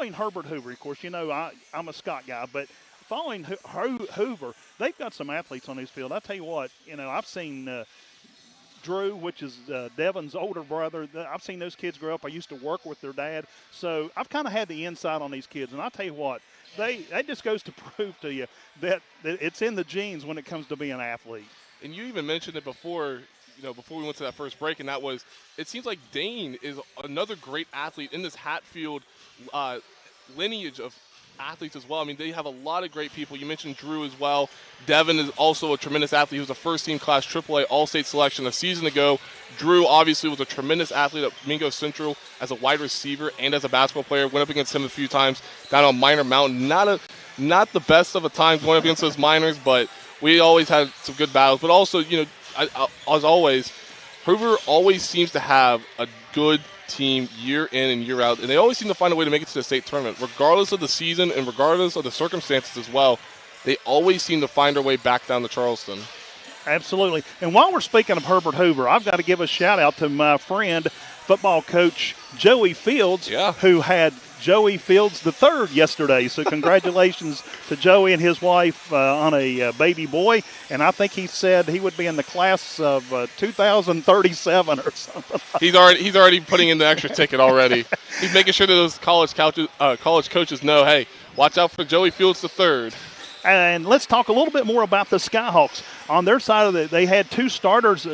following Herbert Hoover, of course, I'm a Scott guy, but following Hoover, they've got some athletes on his field. I tell you what, I've seen Drew, which is Devin's older brother. I've seen those kids grow up. I used to work with their dad, so I've kind of had the insight on these kids. And I tell you what, that just goes to prove to you that it's in the genes when it comes to being an athlete. And you even mentioned it before, before we went to that first break, and that was, it seems like Dane is another great athlete in this Hatfield lineage of athletes as well. I mean, they have a lot of great people. You mentioned Drew as well. Devin is also a tremendous athlete. He was a first-team class AAA All-State selection a season ago. Drew obviously was a tremendous athlete at Mingo Central as a wide receiver and as a basketball player. Went up against him a few times down on Minor Mountain. Not the best of a time going up against those minors, but we always had some good battles. But also, as always, Hoover always seems to have a good team year in and year out, and they always seem to find a way to make it to the state tournament, regardless of the season and regardless of the circumstances as well. They always seem to find their way back down to Charleston. Absolutely. And while we're speaking of Herbert Hoover, I've got to give a shout out to my friend, football coach Joey Fields, who had Joey Fields III yesterday. So congratulations to Joey and his wife on a baby boy. And I think he said he would be in the class of 2037 or something. He's already putting in the extra ticket already. He's making sure that those college coaches know, hey, watch out for Joey Fields III. And let's talk a little bit more about the Skyhawks. On their side of they had two starters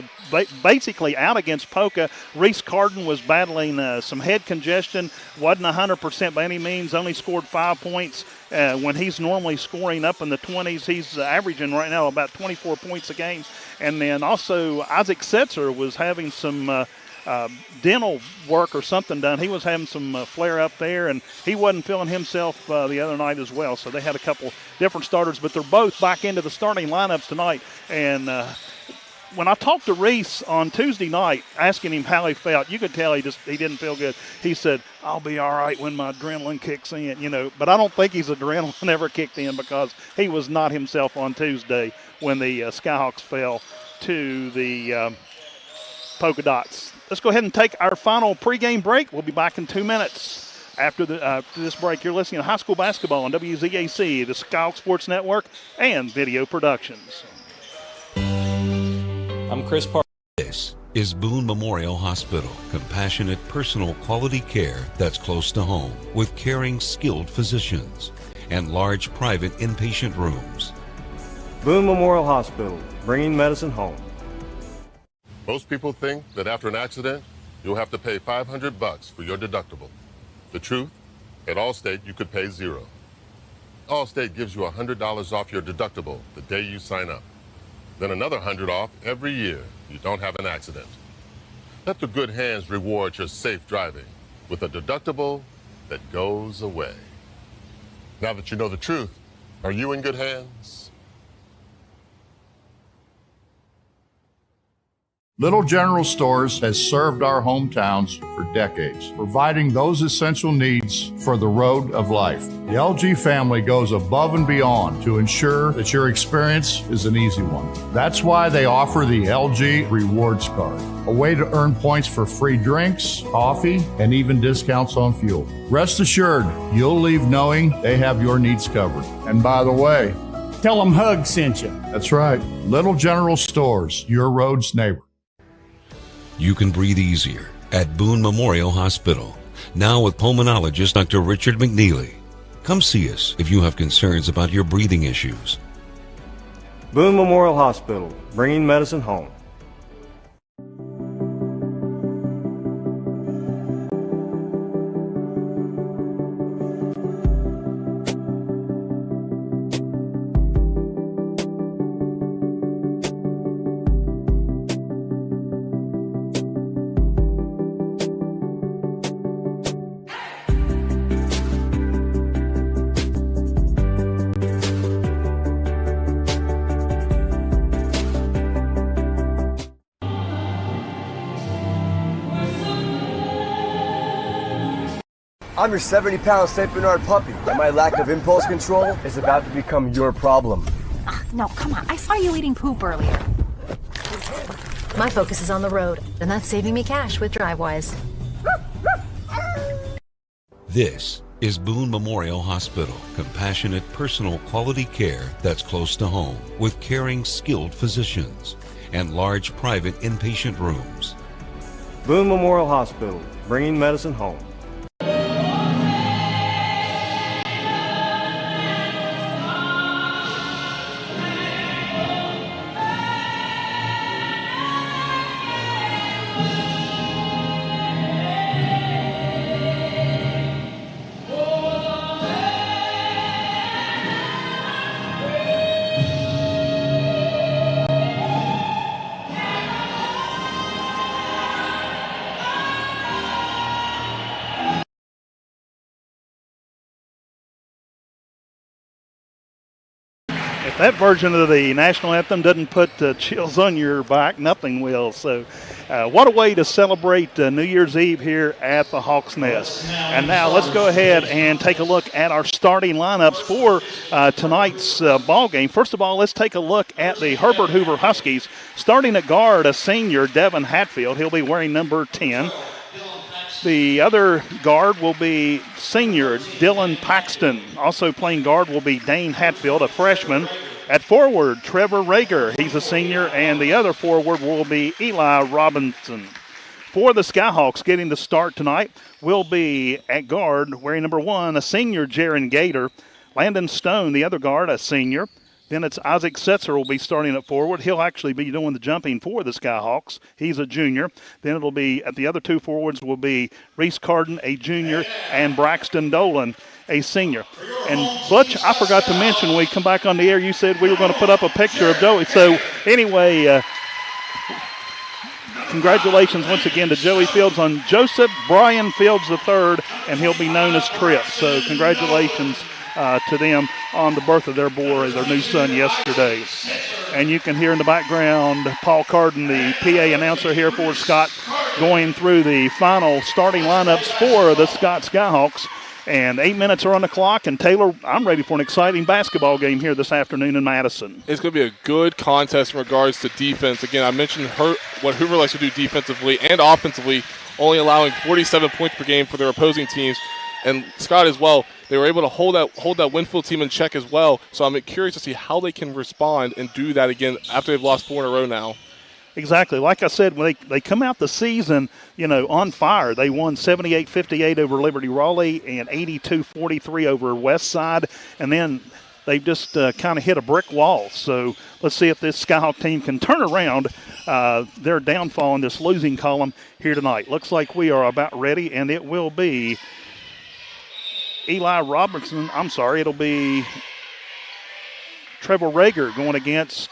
basically out against Poca. Reese Carden was battling some head congestion, wasn't 100% by any means, only scored 5 points. When he's normally scoring up in the 20s, he's averaging right now about 24 points a game. And then also Isaac Setzer was having some dental work or something done. He was having some flare up there, and he wasn't feeling himself the other night as well. So they had a couple different starters, but they're both back into the starting lineups tonight. And when I talked to Reese on Tuesday night, asking him how he felt, you could tell he didn't feel good. He said, "I'll be all right when my adrenaline kicks in," But I don't think his adrenaline ever kicked in, because he was not himself on Tuesday when the Skyhawks fell to the Polka Dots. Let's go ahead and take our final pregame break. We'll be back in 2 minutes. After this break, you're listening to high school basketball on WZAC, the Skyhawk Sports Network, and Video Productions. I'm Chris Parker. This is Boone Memorial Hospital. Compassionate, personal, quality care that's close to home, with caring, skilled physicians and large private inpatient rooms. Boone Memorial Hospital, bringing medicine home. Most people think that after an accident, you'll have to pay $500 for your deductible. The truth, at Allstate, you could pay $0. Allstate gives you $100 off your deductible the day you sign up. Then another $100 off every year you don't have an accident. Let the good hands reward your safe driving with a deductible that goes away. Now that you know the truth, are you in good hands? Little General Stores has served our hometowns for decades, providing those essential needs for the road of life. The LG family goes above and beyond to ensure that your experience is an easy one. That's why they offer the LG Rewards Card, a way to earn points for free drinks, coffee, and even discounts on fuel. Rest assured, you'll leave knowing they have your needs covered. And by the way, tell them Hug sent you. That's right. Little General Stores, your road's neighbor. You can breathe easier at Boone Memorial Hospital, now with pulmonologist Dr. Richard McNeely. Come see us if you have concerns about your breathing issues. Boone Memorial Hospital, bringing medicine home. I'm your 70-pound St. Bernard puppy, and my lack of impulse control is about to become your problem. No, come on. I saw you eating poop earlier. My focus is on the road, and that's saving me cash with DriveWise. This is Boone Memorial Hospital. Compassionate, personal, quality care that's close to home, with caring, skilled physicians and large private inpatient rooms. Boone Memorial Hospital, bringing medicine home. If that version of the national anthem doesn't put chills on your back, nothing will. So what a way to celebrate New Year's Eve here at the Hawks Nest. And now let's go ahead and take a look at our starting lineups for tonight's ball game. First of all, let's take a look at the Herbert Hoover Huskies. Starting at guard, a senior, Devin Hatfield. He'll be wearing number 10. The other guard will be senior Dylan Paxton. Also playing guard will be Dane Hatfield, a freshman. At forward, Trevor Rager. He's a senior. And the other forward will be Eli Robinson. For the Skyhawks, getting the start tonight will be at guard, wearing number 1, a senior, Jaron Gator. Landon Stone, the other guard, a senior. Then it's Isaac Setzer will be starting at forward. He'll actually be doing the jumping for the Skyhawks. He's a junior. Then it'll be at the other two forwards will be Reese Carden, a junior, and Braxton Dolan, a senior. And Butch, I forgot to mention when we come back on the air, you said we were going to put up a picture of Joey. So anyway, congratulations once again to Joey Fields on Joseph Brian Fields III, and he'll be known as Trip. So congratulations to them on the birth of their boy, their new son, yesterday. And you can hear in the background Paul Carden, the PA announcer here for Scott, going through the final starting lineups for the Scott Skyhawks. And 8 minutes are on the clock. And Taylor, I'm ready for an exciting basketball game here this afternoon in Madison. It's going to be a good contest in regards to defense. Again, I mentioned what Hoover likes to do defensively and offensively, only allowing 47 points per game for their opposing teams. And Scott as well, they were able to hold that Winfield team in check as well. So I'm curious to see how they can respond and do that again after they've lost 4 in a row now. Exactly. Like I said, when they come out the season, on fire. They won 78-58 over Liberty Raleigh and 82-43 over West Side. And then they've just kind of hit a brick wall. So let's see if this Skyhawk team can turn around their downfall in this losing column here tonight. Looks like we are about ready, and it will be Eli Robertson. It'll be Trevor Rager going against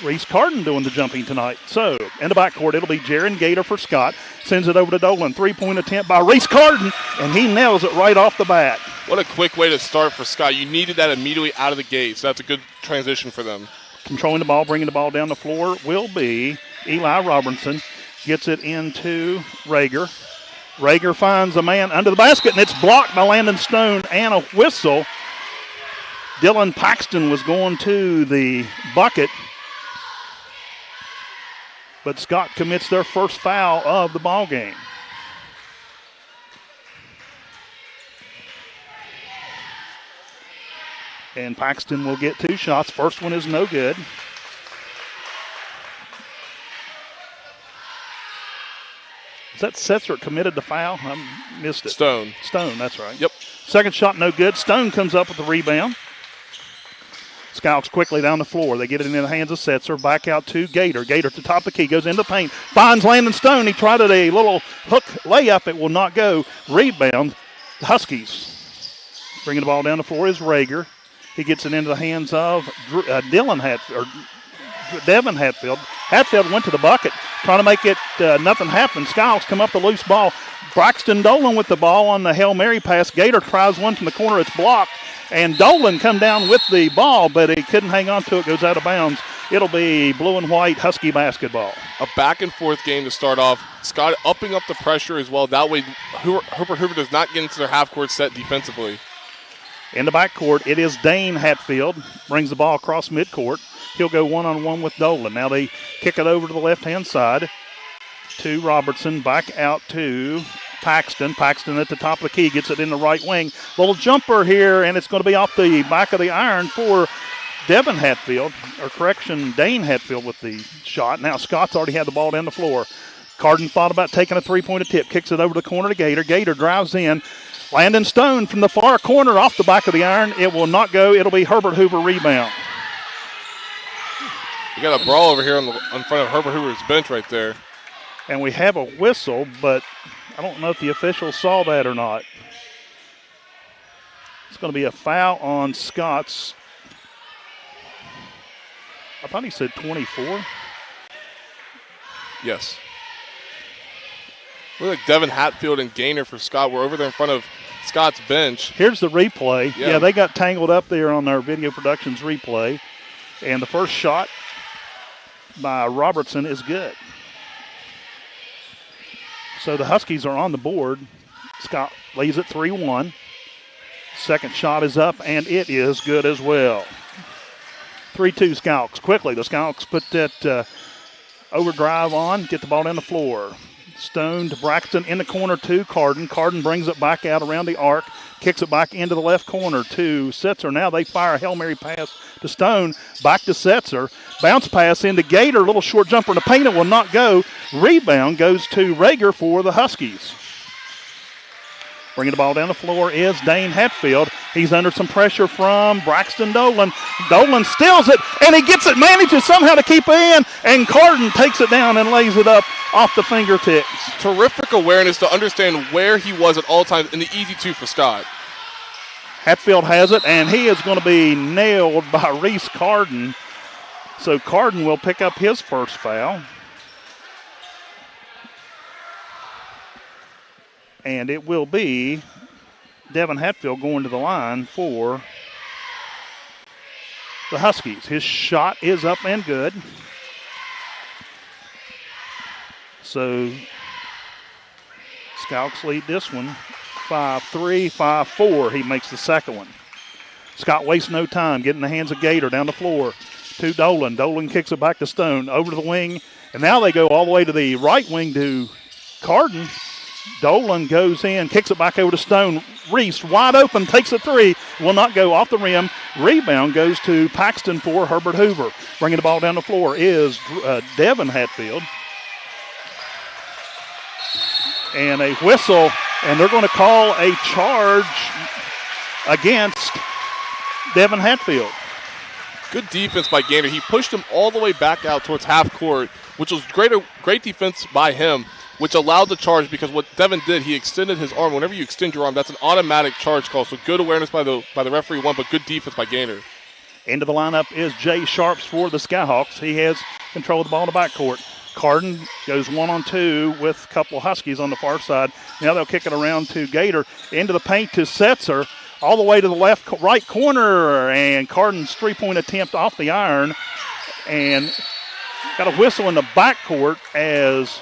Reese Carden doing the jumping tonight. So, in the backcourt, it'll be Jaron Gator for Scott. Sends it over to Dolan. 3-point attempt by Reese Carden, and he nails it right off the bat. What a quick way to start for Scott. You needed that immediately out of the gate, so that's a good transition for them. Controlling the ball, bringing the ball down the floor will be Eli Robertson. Gets it into Rager. Rager finds a man under the basket, and it's blocked by Landon Stone and a whistle. Dylan Paxton was going to the bucket, but Scott commits their first foul of the ball game. And Paxton will get 2 shots. First one is no good. Is that Setzer committed the foul? I missed it. Stone, that's right. Yep. Second shot, no good. Stone comes up with the rebound. Skyhawks quickly down the floor. They get it into the hands of Setzer. Back out to Gator. Gator at the top of the key. Goes into the paint. Finds Landon Stone. He tried a little hook layup. It will not go. Rebound. The Huskies. Bringing the ball down the floor is Rager. He gets it into the hands of Devin Hatfield. Hatfield went to the bucket, trying to make it nothing happen. Skyhawks come up the loose ball. Braxton Dolan with the ball on the Hail Mary pass. Gator tries one from the corner. It's blocked. And Dolan come down with the ball, but he couldn't hang on to it. Goes out of bounds. It'll be blue and white Husky basketball. A back-and-forth game to start off. Scott upping up the pressure as well. That way, Hoover does not get into their half-court set defensively. In the backcourt, it is Dane Hatfield. Brings the ball across midcourt. He'll go one-on-one with Dolan. Now they kick it over to the left-hand side to Robertson. Back out to Paxton. Paxton at the top of the key gets it in the right wing. Little jumper here, and it's going to be off the back of the iron for Devin Hatfield, or correction, Dane Hatfield with the shot. Now Scott's already had the ball down the floor. Carden thought about taking a three-pointer tip, kicks it over the corner to Gator. Gator drives in. Landon Stone from the far corner off the back of the iron. It will not go. It'll be Herbert Hoover rebound. We got a brawl over here in front of Herbert Hoover's bench right there. And we have a whistle, but I don't know if the officials saw that or not. It's going to be a foul on Scott's. I thought he said 24. Yes. Look like Devin Hatfield and Gaynor for Scott. We're over there in front of Scott's bench. Here's the replay. Yeah. Yeah, they got tangled up there on their video productions replay. And the first shot by Robertson is good. So the Huskies are on the board. Scott leads it 3-1. Second shot is up, and it is good as well. 3-2 Skyhawks. Quickly, the Skyhawks put that overdrive on, get the ball down the floor. Stone to Braxton in the corner to Carden. Carden brings it back out around the arc, kicks it back into the left corner to Setzer. Now they fire a Hail Mary pass to Stone, back to Setzer. Bounce pass into Gator, little short jumper in the paint, it will not go. Rebound goes to Rager for the Huskies. Bringing the ball down the floor is Dane Hatfield. He's under some pressure from Braxton Dolan. Dolan steals it, and he gets it, manages somehow to keep it in, and Carden takes it down and lays it up off the fingertips. Terrific awareness to understand where he was at all times in the easy two for Scott. Hatfield has it, and he is going to be nailed by Reese Carden. So Carden will pick up his first foul. And it will be Devin Hatfield going to the line for the Huskies. His shot is up and good. So Skyhawks lead this one 5-3, 5-4. He makes the second one. Scott wastes no time, getting the hands of Gator down the floor to Dolan. Dolan kicks it back to Stone, over to the wing, and now they go all the way to the right wing to Carden. Dolan goes in, kicks it back over to Stone. Reese wide open, takes a three, will not go off the rim. Rebound goes to Paxton for Herbert Hoover. Bringing the ball down the floor is Devin Hatfield. And a whistle, and they're going to call a charge against Devin Hatfield. Good defense by Gaynor. He pushed him all the way back out towards half court, which was great defense by him, which allowed the charge because what Devin did, he extended his arm. Whenever you extend your arm, that's an automatic charge call. So good awareness by the referee, but good defense by Gaynor. Into the lineup is Jay Sharps for the Skyhawks. He has control of the ball in the backcourt. Carden goes 1-on-2 with a couple of Huskies on the far side. Now they'll kick it around to Gator. Into the paint to Setzer. All the way to the right corner. And Carden's three-point attempt off the iron. And got a whistle in the backcourt as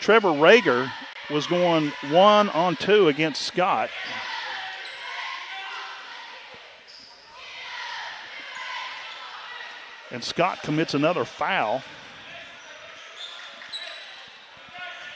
Trevor Rager was going 1-on-2 against Scott. And Scott commits another foul.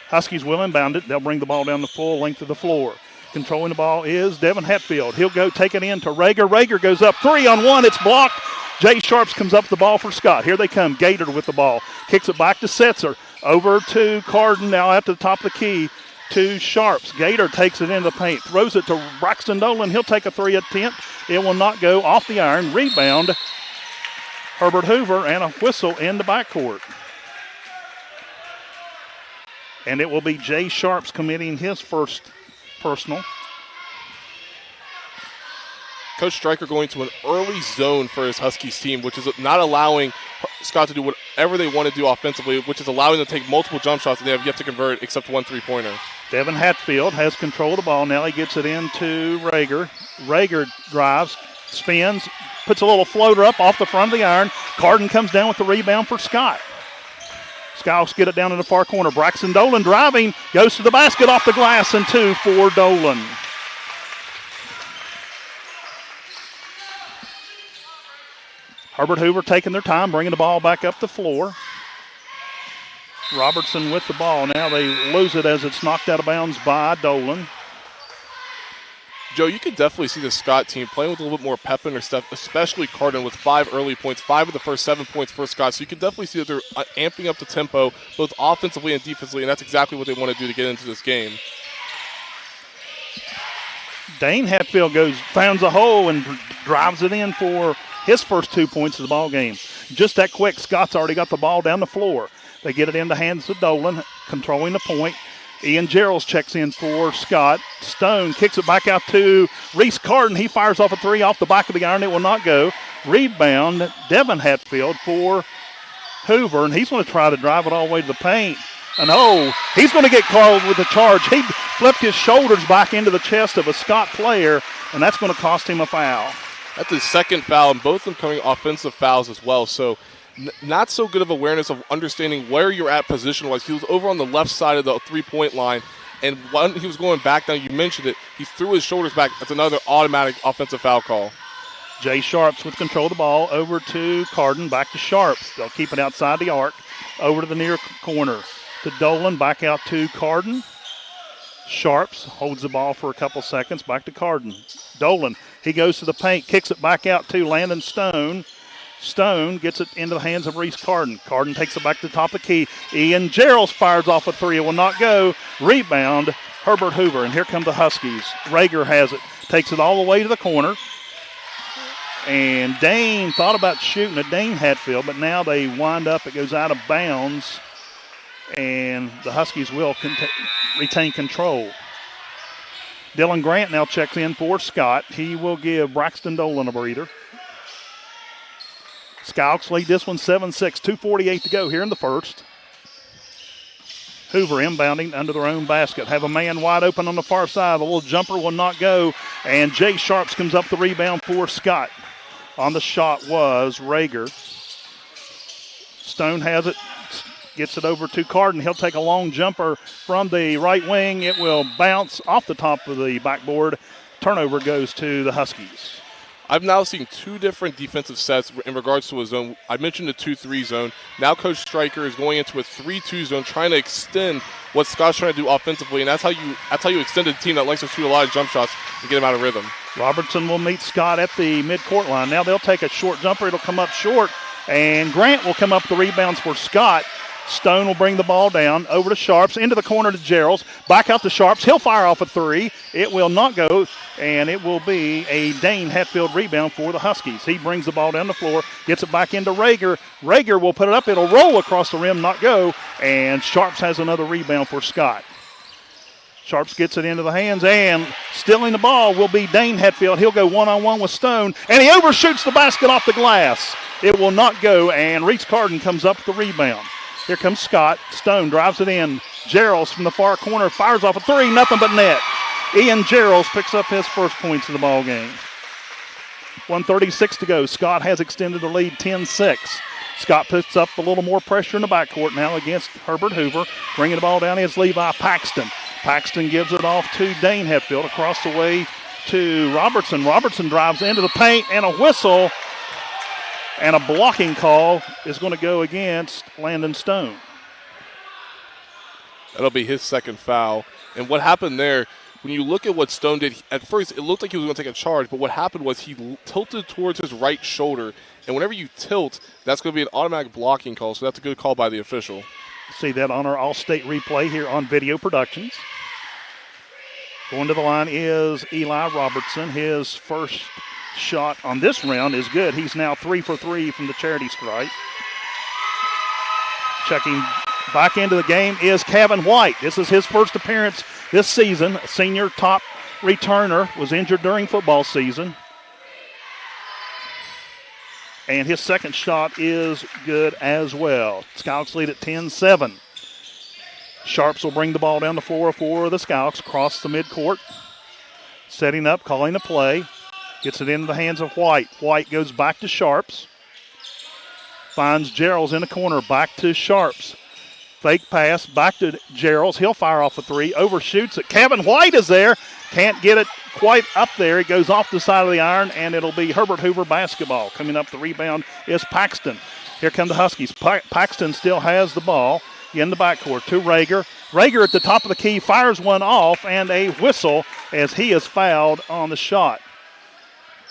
Huskies will inbound it. They'll bring the ball down the full length of the floor. Controlling the ball is Devin Hatfield. He'll go take it in to Rager. Rager goes up 3-on-1. It's blocked. Jay Sharps comes up with the ball for Scott. Here they come. Gator with the ball. Kicks it back to Setzer. Over to Carden now at the top of the key to Sharps. Gator takes it into the paint. Throws it to Braxton Dolan. He'll take a three attempt. It will not go off the iron. Rebound. Herbert Hoover and a whistle in the backcourt. And it will be Jay Sharps committing his first personal. Coach Stryker going to an early zone for his Huskies team, which is not allowing Scott to do whatever they want to do offensively, which is allowing them to take multiple jump shots, and they have yet to convert except one three-pointer. Devin Hatfield has control of the ball. Now he gets it into Rager. Rager drives, spins, puts a little floater up off the front of the iron. Carden comes down with the rebound for Scott. Skyhawks get it down in the far corner. Braxton Dolan driving, goes to the basket off the glass, and two for Dolan. Herbert Hoover taking their time, bringing the ball back up the floor. Robertson with the ball. Now they lose it as it's knocked out of bounds by Dolan. Joe, you can definitely see the Scott team playing with a little bit more pep in their stuff, especially Cardin with 5 early points, 5 of the first 7 points for Scott. So you can definitely see that they're amping up the tempo, both offensively and defensively, and that's exactly what they want to do to get into this game. Dane Hatfield finds a hole and drives it in for his first 2 points of the ball game. Just that quick, Scott's already got the ball down the floor. They get it in the hands of Dolan, controlling the point. Ian Geralds checks in for Scott. Stone kicks it back out to Reese Cardin. He fires off a 3 off the back of the iron. It will not go. Rebound, Devin Hatfield for Hoover, and he's going to try to drive it all the way to the paint. And he's going to get called with a charge. He flipped his shoulders back into the chest of a Scott player, and that's going to cost him a foul. That's his second foul, and both of them coming offensive fouls as well. So not so good of awareness of understanding where you're at position-wise. He was over on the left side of the three-point line, and when he was going back down, you mentioned it, he threw his shoulders back. That's another automatic offensive foul call. Jay Sharps with control of the ball. Over to Cardin, back to Sharps. They'll keep it outside the arc. Over to the near corner to Dolan, back out to Cardin. Sharps holds the ball for a couple seconds, back to Cardin. Dolan, he goes to the paint, kicks it back out to Landon Stone. Stone gets it into the hands of Reese Cardin. Cardin takes it back to the top of the key. Ian Geralds fires off a 3. It will not go. Rebound, Herbert Hoover. And here come the Huskies. Rager has it. Takes it all the way to the corner. And Dane thought about shooting at Dane Hatfield, but now they wind up. It goes out of bounds. And the Huskies will retain control. Dylan Grant now checks in for Scott. He will give Braxton Dolan a breather. Skyhawks lead this one 7-6, 2:48 to go here in the first. Hoover inbounding under their own basket. Have a man wide open on the far side. The little jumper will not go. And Jay Sharps comes up the rebound for Scott. On the shot was Rager. Stone has it. Gets it over to Cardin. He'll take a long jumper from the right wing. It will bounce off the top of the backboard. Turnover goes to the Huskies. I've now seen 2 different defensive sets in regards to a zone. I mentioned the 2-3 zone. Now Coach Stryker is going into a 3-2 zone, trying to extend what Scott's trying to do offensively, and that's how you extend a team that likes to shoot a lot of jump shots and get them out of rhythm. Robertson will meet Scott at the midcourt line. Now they'll take a short jumper. It'll come up short, and Grant will come up the rebounds for Scott. Stone will bring the ball down over to Sharps, into the corner to Geralds, back out to Sharps. He'll fire off a 3. It will not go, and it will be a Dane Hatfield rebound for the Huskies. He brings the ball down the floor, gets it back into Rager. Rager will put it up. It'll roll across the rim, not go, and Sharps has another rebound for Scott. Sharps gets it into the hands, and stealing the ball will be Dane Hatfield. He'll go one-on-one with Stone, and he overshoots the basket off the glass. It will not go, and Reese Cardin comes up with the rebound. Here comes Scott. Stone drives it in. Geralds from the far corner fires off a 3, nothing but net. Ian Geralds picks up his first points of the ball game. 1:36 to go. Scott has extended the lead 10-6. Scott puts up a little more pressure in the backcourt now against Herbert Hoover. Bringing the ball down is Levi Paxton. Paxton gives it off to Dane Hatfield across the way to Robertson. Robertson drives into the paint, and a whistle. And a blocking call is going to go against Landon Stone. That'll be his second foul. And what happened there, when you look at what Stone did, at first it looked like he was going to take a charge, but what happened was he tilted towards his right shoulder. And whenever you tilt, that's going to be an automatic blocking call, so that's a good call by the official. See that on our All-State replay here on Video Productions. Going to the line is Eli Robertson. His first shot on this round is good. He's now 3 for 3 from the charity stripe. Checking back into the game is Kevin White. This is his first appearance this season. A senior top returner, was injured during football season. And his second shot is good as well. Skyhawks lead at 10-7. Sharps will bring the ball down the floor for the Skyhawks across the midcourt. Setting up, calling a play. Gets it into the hands of White. White goes back to Sharps. Finds Geralds in the corner. Back to Sharps. Fake pass. Back to Geralds. He'll fire off a 3. Overshoots it. Kevin White is there. Can't get it quite up there. It goes off the side of the iron, and it'll be Herbert Hoover basketball. Coming up the rebound is Paxton. Here come the Huskies. Paxton still has the ball. in the backcourt to Rager. Rager at the top of the key fires one off, and a whistle as he is fouled on the shot.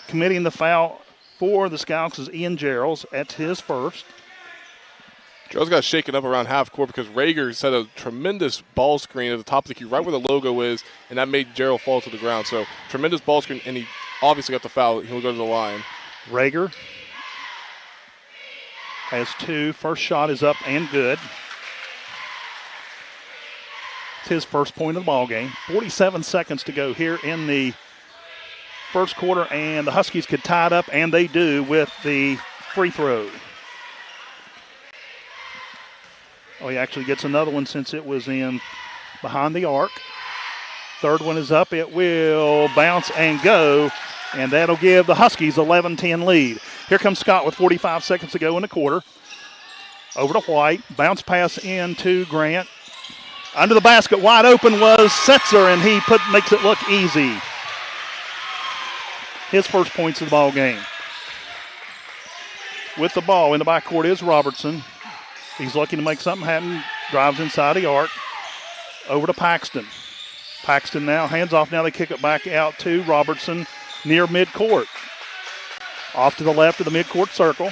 Committing the foul for the Skyhawks is Ian Gerald's. That's his first. Gerald's got shaken up around half court because Rager set a tremendous ball screen at the top of the key, right where the logo is, and that made Gerald fall to the ground. So tremendous ball screen, and he obviously got the foul. He'll go to the line. Rager has 2. First shot is up and good. It's his first point of the ball game. 47 seconds to go here in the first quarter, and the Huskies could tie it up, and they do with the free throw. Oh, he actually gets another one since it was in behind the arc. Third one is up. It will bounce and go, and that'll give the Huskies 11-10 lead. Here comes Scott with 45 seconds to go in the quarter. Over to White. Bounce pass into Grant. Under the basket, wide open was Setzer, and he makes it look easy. His first points of the ball game. With the ball in the backcourt is Robertson. He's looking to make something happen. Drives inside the arc. Over to Paxton. Paxton now hands off. Now they kick it back out to Robertson near midcourt. Off to the left of the midcourt circle.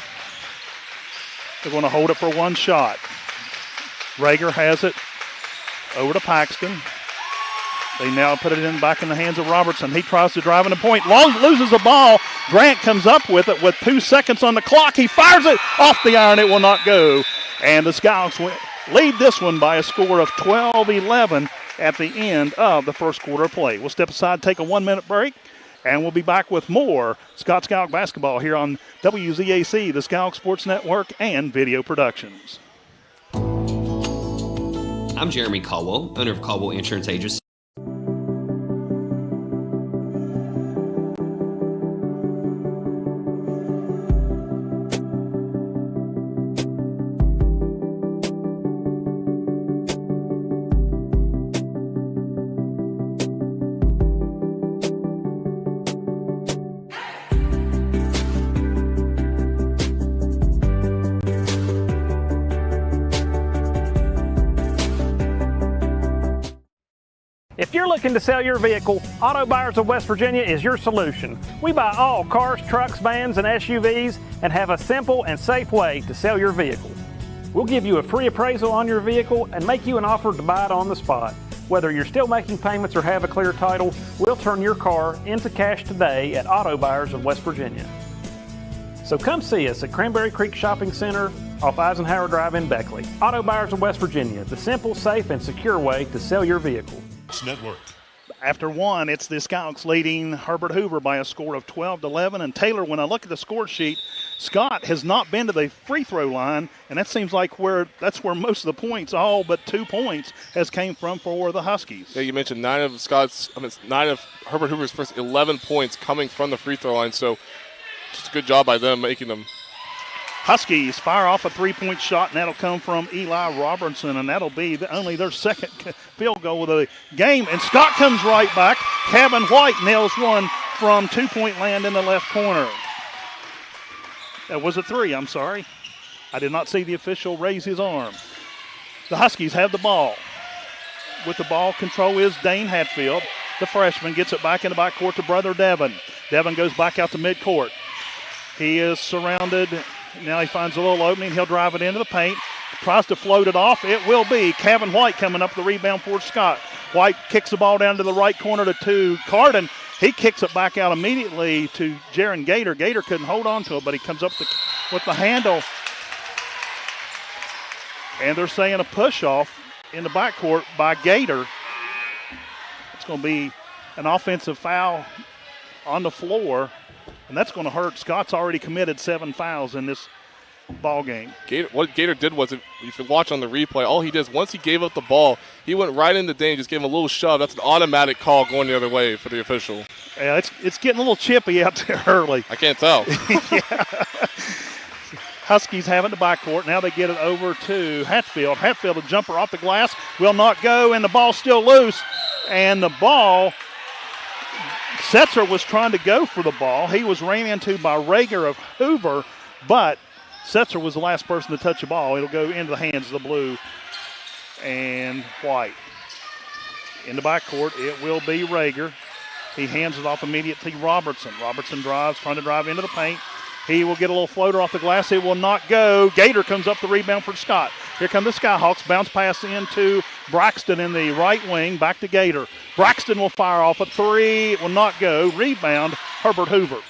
They're going to hold it for one shot. Rager has it. Over to Paxton. They now put it back in the hands of Robertson. He tries to drive in the point. Long loses the ball. Grant comes up with it with 2 seconds on the clock. He fires it off the iron. It will not go. And the Skyhawks lead this one by a score of 12-11 at the end of the first quarter of play. We'll step aside, take a 1-minute break, and we'll be back with more Scott Skyhawk basketball here on WZAC, the Skyhawk Sports Network, and Video Productions. I'm Jeremy Caldwell, owner of Caldwell Insurance Agency. If you're looking to sell your vehicle, Auto Buyers of West Virginia is your solution. We buy all cars, trucks, vans, and SUVs and have a simple and safe way to sell your vehicle. We'll give you a free appraisal on your vehicle and make you an offer to buy it on the spot. Whether you're still making payments or have a clear title, we'll turn your car into cash today at Auto Buyers of West Virginia. So come see us at Cranberry Creek Shopping Center off Eisenhower Drive in Beckley. Auto Buyers of West Virginia, the simple, safe, and secure way to sell your vehicle. Network. After one, it's the Skyhawks leading Herbert Hoover by a score of 12-11. And Taylor, when I look at the score sheet, Scott has not been to the free throw line, and that seems like that's where most of the points, all but 2 points, has came from for the Huskies. Yeah, you mentioned 9 of Herbert Hoover's first 11 points coming from the free throw line. So just a good job by them making them. Huskies fire off a 3-point shot, and that'll come from Eli Robertson, and that'll be only their second field goal of the game. And Scott comes right back. Kevin White nails one from 2-point land in the left corner. That was a 3, I'm sorry. I did not see the official raise his arm. The Huskies have the ball. With the ball control is Dane Hatfield. The freshman gets it back in the backcourt to brother Devin. Devin goes back out to midcourt. He is surrounded. Now he finds a little opening. He'll drive it into the paint. Tries to float it off. It will be Kevin White coming up the rebound for Scott. White kicks the ball down to the right corner to Carden. He kicks it back out immediately to Jaron Gator. Gator couldn't hold on to it, but he comes up with the handle. And they're saying a push-off in the backcourt by Gator. It's going to be an offensive foul on the floor. And that's going to hurt. Scott's already committed 7 fouls in this ball game. What Gator did was, if you watch on the replay, all he did is once he gave up the ball, he went right into Dane, just gave him a little shove. That's an automatic call going the other way for the official. Yeah, it's getting a little chippy out there early. I can't tell. Yeah. Huskies have it in the backcourt. Now they get it over to Hatfield. Hatfield, a jumper off the glass, will not go, and the ball's still loose. And the ball, Setzer was trying to go for the ball. He was ran into by Rager of Hoover, but Setzer was the last person to touch the ball. It'll go into the hands of the blue and White. In the backcourt, it will be Rager. He hands it off immediately to Robertson. Robertson drives, trying to drive into the paint. He will get a little floater off the glass. It will not go. Gator comes up the rebound for Scott. Here come the Skyhawks. Bounce pass into Braxton in the right wing. Back to Gator. Braxton will fire off a three. It will not go. Rebound, Herbert Hoover.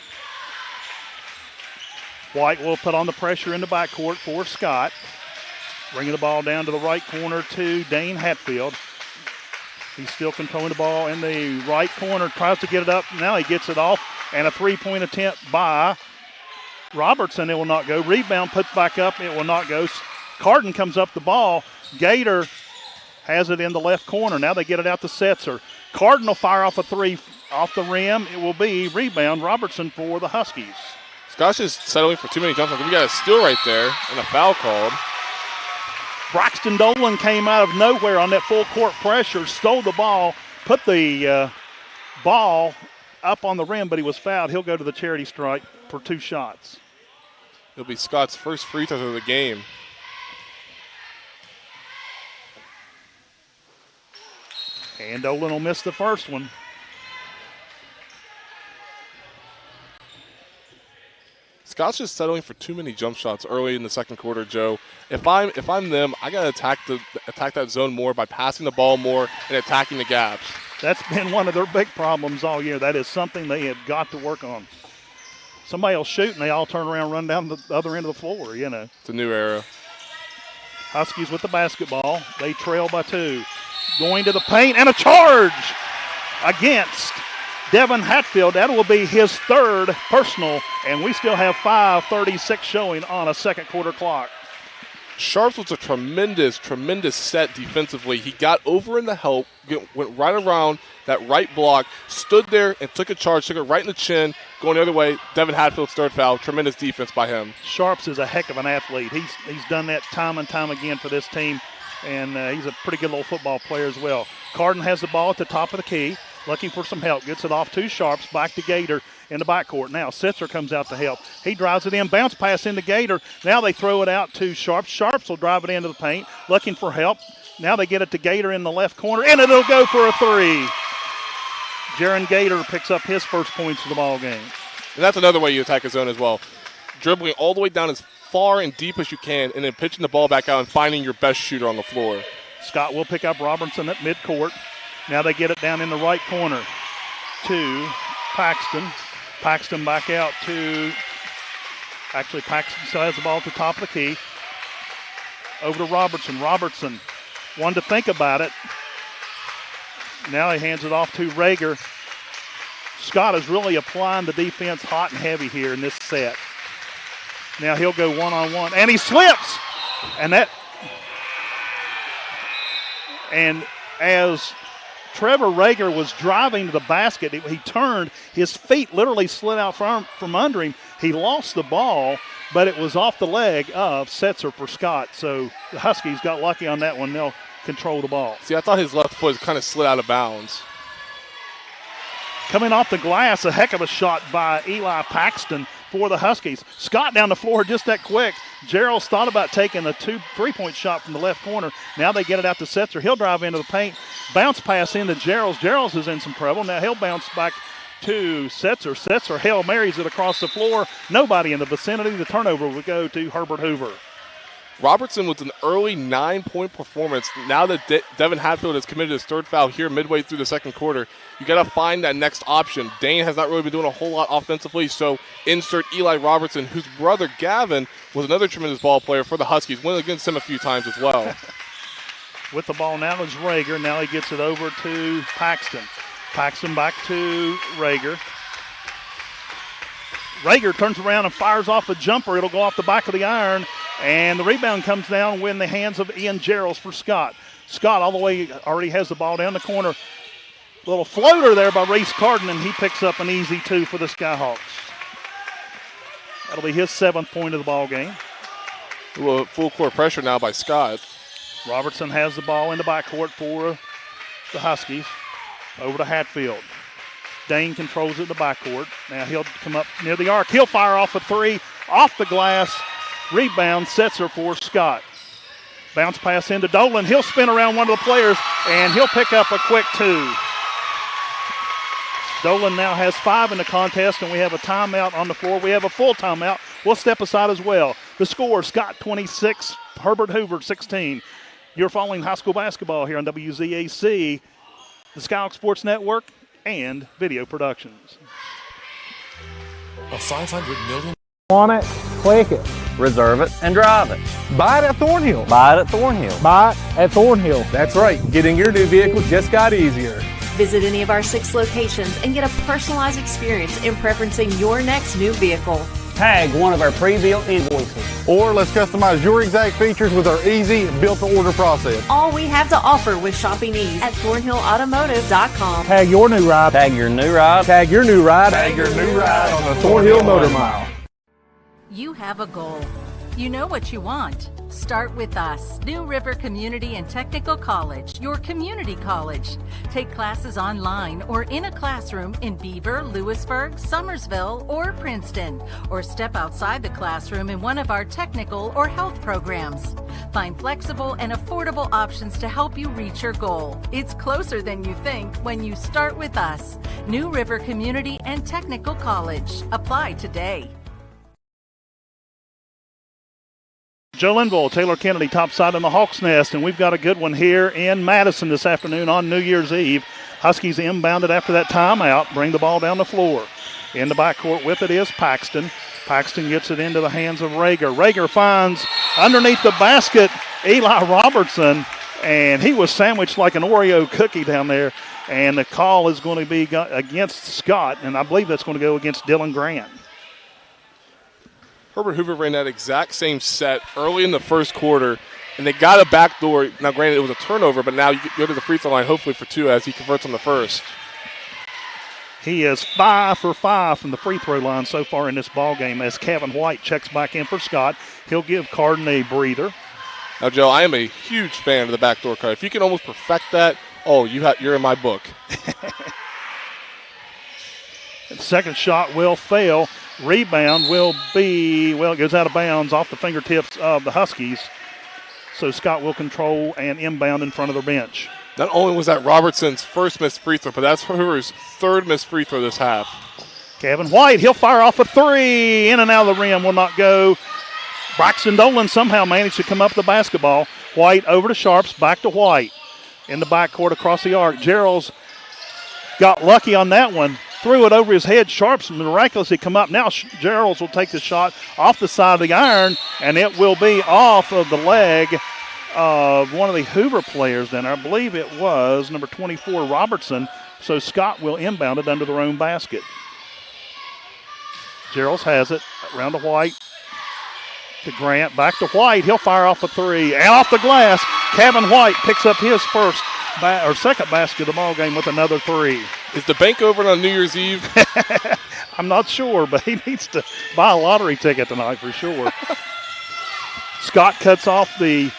White will put on the pressure in the backcourt for Scott. Bringing the ball down to the right corner to Dane Hatfield. He's still controlling the ball in the right corner. Tries to get it up. Now he gets it off. And a three-point attempt by Robertson. It will not go. Rebound put back up. It will not go. Carden comes up the ball. Gator has it in the left corner. Now they get it out to Setzer. Carden will fire off a three off the rim. It will be rebound Robertson for the Huskies. Scott's just settling for too many jump shots. We got a steal right there and a foul called. Braxton Dolan came out of nowhere on that full court pressure, stole the ball, put the ball up on the rim, but he was fouled. He'll go to the charity stripe for 2 shots. It'll be Scott's first free throw of the game. And Dolan will miss the first one. Scott's just settling for too many jump shots early in the second quarter, Joe. If I'm them, I gotta attack that zone more by passing the ball more and attacking the gaps. That's been one of their big problems all year. That is something they have got to work on. Somebody will shoot and they all turn around and run down the other end of the floor, you know. It's a new era. Huskies with the basketball. They trail by 2. Going to the paint and a charge against Devin Hatfield. That will be his 3rd personal, and we still have 5:36 showing on a second quarter clock. Sharps was a tremendous set defensively. He got over in the help, went right around that right block, stood there and took a charge, took it right in the chin, going the other way. Devin Hatfield's 3rd foul. Tremendous defense by him. Sharps is a heck of an athlete. He's done that time and time again for this team, and he's a pretty good little football player as well. Carden has the ball at the top of the key, looking for some help. Gets it off to Sharps, back to Gator in the backcourt. Now Setzer comes out to help. He drives it in, bounce pass into Gator. Now they throw it out to Sharps. Sharps will drive it into the paint, looking for help. Now they get it to Gator in the left corner, and it'll go for a 3. Jaron Gator picks up his first points of the ball game. And that's another way you attack a zone as well. Dribbling all the way down as far and deep as you can, and then pitching the ball back out and finding your best shooter on the floor. Scott will pick up Robertson at midcourt. Now they get it down in the right corner to Paxton. Paxton back out to, actually Paxton still has the ball at the top of the key. Over to Robertson. Robertson wanted to think about it. Now he hands it off to Rager. Scott is really applying the defense hot and heavy here in this set. Now he'll go one-on-one, and he slips. And as Trevor Rager was driving to the basket, he turned, his feet literally slid out from under him. He lost the ball, but it was off the leg of Setzer for Scott. So the Huskies got lucky on that one. They'll control the ball. See, I thought his left foot kind of slid out of bounds. Coming off the glass, a heck of a shot by Eli Paxton for the Huskies. Scott down the floor just that quick. Gerald's thought about taking a 3-point shot from the left corner. Now they get it out to Setzer. He'll drive into the paint. Bounce pass into Gerald's. Gerald's is in some trouble. Now he'll bounce back to Setzer. Setzer Hail Marys it across the floor. Nobody in the vicinity. The turnover would go to Herbert Hoover. Robertson with an early 9-point performance. Now that Devin Hatfield has committed his 3rd foul here midway through the second quarter, you got to find that next option. Dane has not really been doing a whole lot offensively, so insert Eli Robertson, whose brother Gavin was another tremendous ball player for the Huskies. Went against him a few times as well. With the ball now is Rager. Now he gets it over to Paxton. Paxton back to Rager. Rager turns around and fires off a jumper. It'll go off the back of the iron, and the rebound comes down in the hands of Ian Geralds for Scott. Scott all the way already has the ball down the corner. Little floater there by Reese Carden, and he picks up an easy 2 for the Skyhawks. That'll be his 7th point of the ball game. Full court pressure now by Scott. Robertson has the ball in the backcourt for the Huskies. Over to Hatfield. Dane controls it in the backcourt. Now he'll come up near the arc. He'll fire off a 3 off the glass. Rebound Setzer for Scott. Bounce pass into Dolan. He'll spin around one of the players, and he'll pick up a quick 2. Dolan now has 5 in the contest, and we have a timeout on the floor. We have a full timeout. We'll step aside as well. The score, Scott 26, Herbert Hoover 16. You're following high school basketball here on WZAC, the Skyhawks Sports Network, and Video Productions. A $500 million. Want it? Click it. Reserve it and drive it. Buy it at Thornhill. Buy it at Thornhill. Buy it at Thornhill. That's right. Getting your new vehicle just got easier. Visit any of our 6 locations and get a personalized experience in preferencing your next new vehicle. Tag one of our pre-built invoices. Or let's customize your exact features with our easy built-to-order process. All we have to offer with shopping ease at ThornhillAutomotive.com. Tag your new ride. Tag your new ride. Tag your new ride. Tag your new ride on the Thornhill Motor Mile. You have a goal. You know what you want. Start with us, New River Community and Technical College, your community college. Take classes online or in a classroom in Beaver, Lewisburg, Summersville, or Princeton, or step outside the classroom in one of our technical or health programs. Find flexible and affordable options to help you reach your goal. It's closer than you think when you start with us, New River Community and Technical College. Apply today. Joe Linville, Taylor Kennedy topside in the Hawks Nest, and we've got a good one here in Madison this afternoon on New Year's Eve. Huskies inbounded after that timeout, bring the ball down the floor. In the backcourt with it is Paxton. Paxton gets it into the hands of Rager. Rager finds underneath the basket Eli Robertson, and he was sandwiched like an Oreo cookie down there, and the call is going to be against Scott, and I believe that's going to go against Dylan Grant. Herbert Hoover ran that exact same set early in the first quarter, and they got a backdoor. Now, granted, it was a turnover, but now you go to the free throw line, hopefully for 2 as he converts on the first. He is 5 for 5 from the free throw line so far in this ball game as Kevin White checks back in for Scott. He'll give Carden a breather. Now, Joe, I am a huge fan of the backdoor cut. If you can almost perfect that, you're in my book. Second shot will fail. Rebound will be, it goes out of bounds off the fingertips of the Huskies. So Scott will control and inbound in front of the bench. Not only was that Robertson's first missed free throw, but that's Hoover's 3rd missed free throw this half. Kevin White, he'll fire off a 3. In and out of the rim, will not go. Braxton Dolan somehow managed to come up the basketball. White over to Sharps, back to White. In the backcourt across the arc. Gerald's got lucky on that one. Threw it over his head. Sharps miraculously come up. Now Gerald's will take the shot off the side of the iron, and it will be off of the leg of one of the Hoover players then. I believe it was number 24, Robertson. So Scott will inbound it under their own basket. Gerald's has it. Around to White. To Grant. Back to White. He'll fire off a 3. And off the glass, Kevin White picks up his second basket of the ball game with another 3. Is the bank open on New Year's Eve? I'm not sure, but he needs to buy a lottery ticket tonight for sure. Scott cuts off the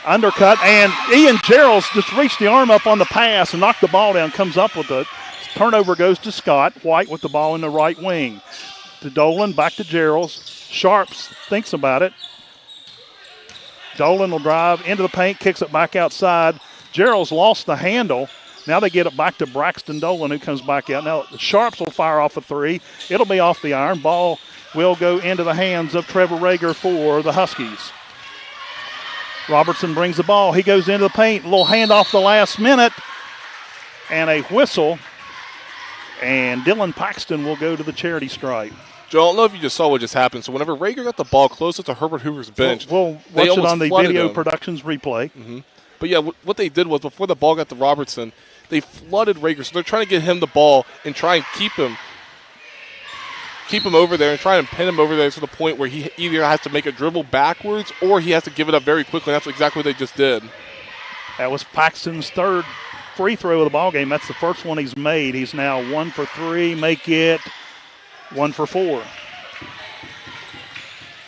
undercut, and Ian Gerald's just reached the arm up on the pass and knocked the ball down, comes up with it. Turnover goes to Scott. White with the ball in the right wing. To Dolan, back to Gerald's. Sharps thinks about it. Dolan will drive into the paint, kicks it back outside. Gerald's lost the handle. Now they get it back to Braxton Dolan, who comes back out. Now the Sharps will fire off a 3. It'll be off the iron. Ball will go into the hands of Trevor Rager for the Huskies. Robertson brings the ball. He goes into the paint. A little handoff the last minute. And a whistle. And Dylan Paxton will go to the charity stripe. Joe, I don't know if you just saw what just happened. So whenever Rager got the ball closest to Herbert Hoover's bench, we'll watch it on the Video Productions replay. Mm-hmm. But yeah, what they did was before the ball got to Robertson, they flooded Rager. So they're trying to get him the ball and try and keep him over there and try and pin him over there to the point where he either has to make a dribble backwards or he has to give it up very quickly. That's exactly what they just did. That was Paxton's 3rd free throw of the ball game. That's the first one he's made. He's now 1 for 3. Make it 1 for 4.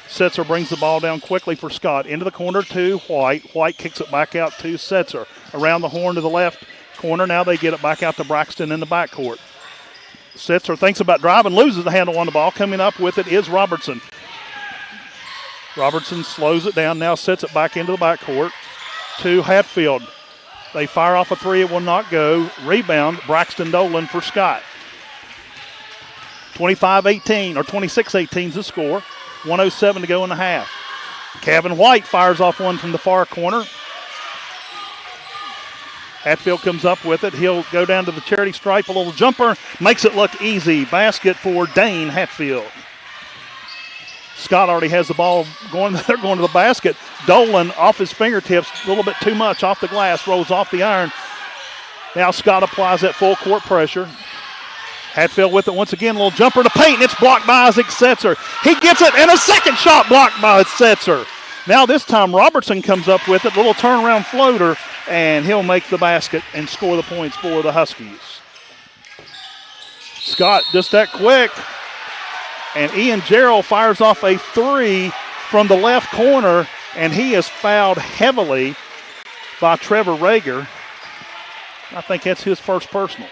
Setzer brings the ball down quickly for Scott. Into the corner to White. White kicks it back out to Setzer. Around the horn to the left corner. Now they get it back out to Braxton in the backcourt. Setzer thinks about driving, loses the handle on the ball. Coming up with it is Robertson. Robertson slows it down, now sets it back into the backcourt. to Hatfield. They fire off a three. It will not go. Rebound, Braxton Dolan for Scott. 25-18, or 26-18 is the score. 1:07 to go in the half. Kevin White fires off one from the far corner. Hatfield comes up with it. He'll go down to the charity stripe. A little jumper. Makes it look easy. Basket for Dane Hatfield. Scott already has the ball going. They're going to the basket. Dolan off his fingertips. A little bit too much off the glass. Rolls off the iron. Now Scott applies that full court pressure. Hatfield with it once again. A little jumper to paint. And it's blocked by Isaac Setzer. He gets it. And a second shot blocked by Setzer. Now this time Robertson comes up with it. A little turnaround floater. And he'll make the basket and score the points for the Huskies. Scott just that quick. And Ian Jarrell fires off a three from the left corner. And he is fouled heavily by Trevor Rager. I think that's his first personal.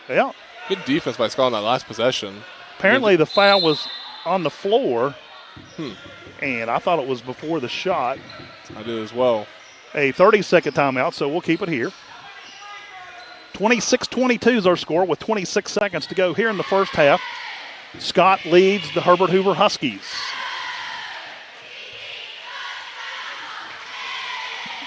Yeah. Good defense by Scott on that last possession. Apparently the foul was on the floor. And I thought it was before the shot. I did as well. A 30-second timeout, so we'll keep it here. 26-22 is our score with 26 seconds to go here in the first half. Scott leads the Herbert Hoover Huskies.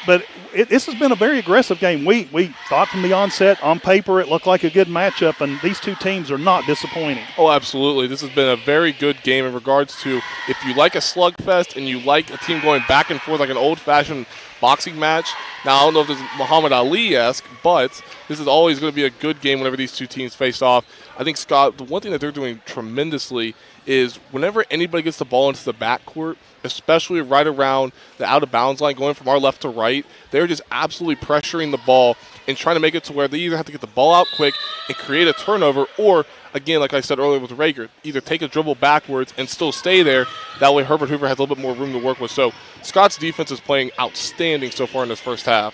But this has been a very aggressive game. We thought from the onset, on paper, it looked like a good matchup, and these two teams are not disappointing. Oh, absolutely. This has been a very good game in regards to if you like a slugfest and you like a team going back and forth like an old-fashioned boxing match. Now, I don't know if this is Muhammad Ali-esque, but this is always going to be a good game whenever these two teams face off. I think, Scott, the one thing that they're doing tremendously is whenever anybody gets the ball into the backcourt, especially right around the out-of-bounds line going from our left to right, they're just absolutely pressuring the ball and trying to make it to where they either have to get the ball out quick and create a turnover or, again, like I said earlier with Rager, either take a dribble backwards and still stay there. That way Herbert Hoover has a little bit more room to work with. So Scott's defense is playing outstanding so far in this first half.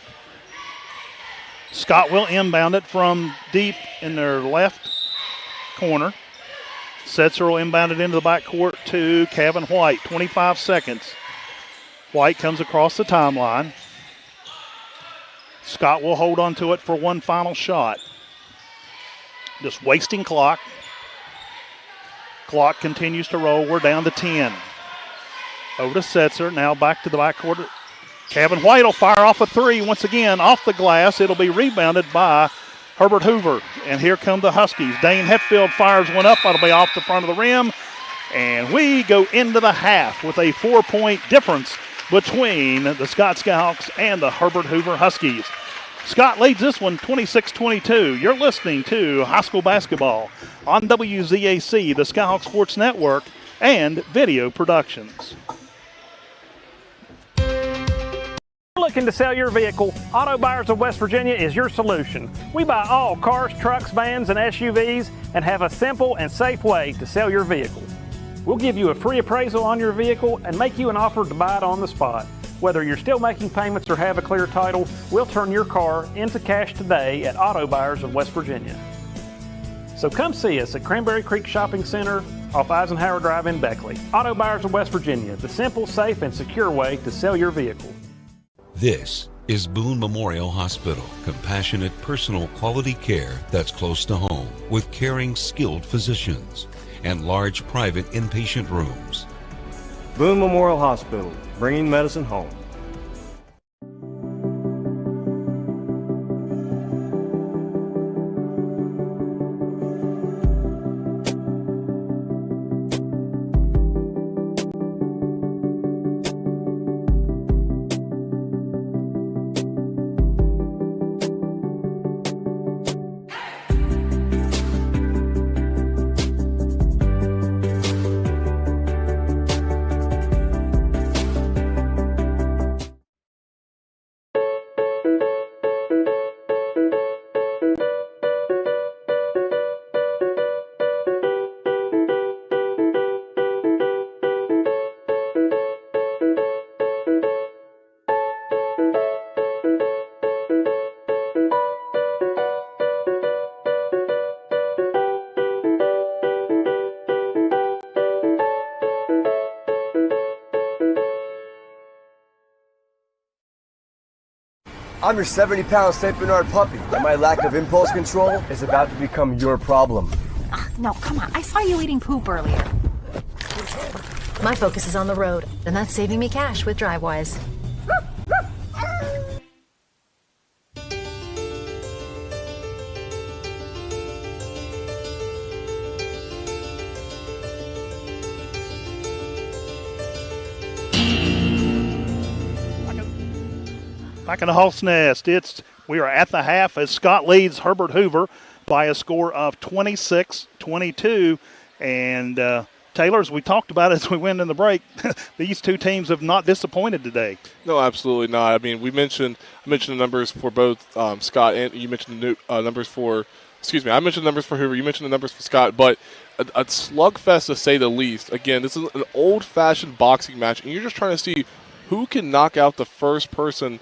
Scott will inbound it from deep in their left corner. Setzer will inbound it into the backcourt to Kevin White. 25 seconds. White comes across the timeline. Scott will hold on to it for one final shot. Just wasting clock. Clock continues to roll. We're down to 10. Over to Setzer. Now back to the backcourt. Kevin White will fire off a three once again off the glass. It'll be rebounded by Herbert Hoover. And here come the Huskies. Dane Hetfield fires one up. That'll be off the front of the rim. And we go into the half with a 4-point difference between the Scott Skyhawks and the Herbert Hoover Huskies. Scott leads this one 26-22. You're listening to high school basketball on WZAC, the Skyhawk Sports Network, and Video Productions. Looking to sell your vehicle, Auto Buyers of West Virginia is your solution. We buy all cars, trucks, vans, and SUVs and have a simple and safe way to sell your vehicle. We'll give you a free appraisal on your vehicle and make you an offer to buy it on the spot. Whether you're still making payments or have a clear title, we'll turn your car into cash today at Auto Buyers of West Virginia. So come see us at Cranberry Creek Shopping Center off Eisenhower Drive in Beckley. Auto Buyers of West Virginia, the simple, safe, and secure way to sell your vehicle. This is Boone Memorial Hospital. Compassionate, personal, quality care that's close to home with caring, skilled physicians and large private inpatient rooms. Boone Memorial Hospital, bringing medicine home. I'm your 70-pound St. Bernard puppy, and my lack of impulse control is about to become your problem. No, come on. I saw you eating poop earlier. My focus is on the road, and that's saving me cash with DriveWise. Back in the Hawks Nest, we are at the half as Scott leads Herbert Hoover by a score of 26-22. And Taylor, as we talked about as we went in the break, these two teams have not disappointed today. No, absolutely not. I mean, I mentioned the numbers for both Scott and you mentioned the numbers for. Excuse me, I mentioned the numbers for Hoover. You mentioned the numbers for Scott, but a slugfest to say the least. Again, this is an old-fashioned boxing match, and you're just trying to see who can knock out the first person.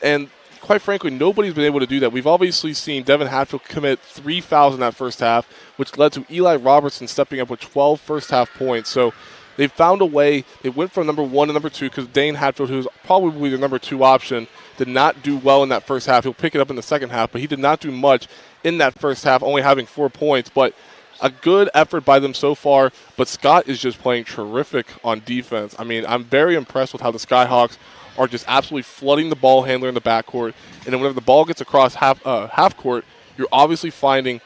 And quite frankly, nobody's been able to do that. We've obviously seen Devin Hatfield commit 3 fouls in that first half, which led to Eli Robertson stepping up with 12 first-half points. So they found a way. They went from number 1 to number 2 because Dane Hatfield, who's probably the number 2 option, did not do well in that first half. He'll pick it up in the second half, but he did not do much in that first half, only having 4 points. But a good effort by them so far, but Scott is just playing terrific on defense. I mean, I'm very impressed with how the Skyhawks are just absolutely flooding the ball handler in the backcourt. And then whenever the ball gets across half court, you're obviously finding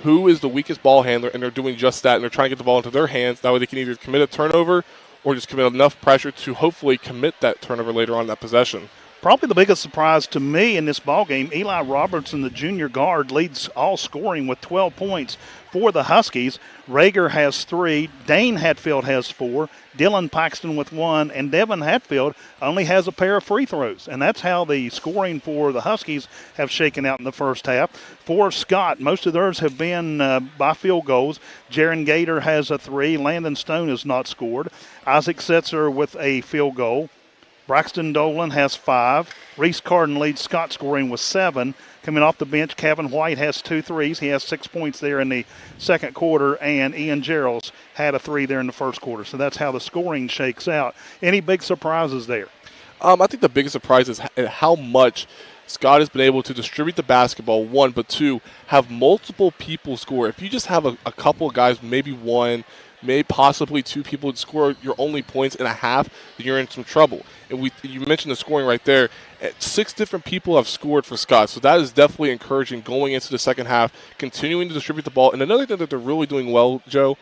who is the weakest ball handler, and they're doing just that. And they're trying to get the ball into their hands. That way they can either commit a turnover or just commit enough pressure to hopefully commit that turnover later on in that possession. Probably the biggest surprise to me in this ballgame, Eli Robertson, the junior guard, leads all scoring with 12 points for the Huskies. Rager has 3, Dane Hatfield has 4, Dylan Paxton with 1, and Devin Hatfield only has a pair of free throws. And that's how the scoring for the Huskies have shaken out in the first half. For Scott, most of theirs have been by field goals. Jaron Gator has a 3, Landon Stone has not scored. Isaac Setzer with a field goal. Braxton Dolan has 5. Reese Carden leads Scott scoring with 7. Coming off the bench, Kevin White has 2 threes. He has 6 points there in the second quarter, and Ian Gerald's had a 3 there in the first quarter. So that's how the scoring shakes out. Any big surprises there? I think the biggest surprise is how much Scott has been able to distribute the basketball, 1, but 2, have multiple people score. If you just have a couple of guys, maybe 1, maybe possibly 2 people to score your only points in a half, then you're in some trouble. And you mentioned the scoring right there. 6 different people have scored for Scott, so that is definitely encouraging going into the second half, continuing to distribute the ball. And another thing that they're really doing well, Joe,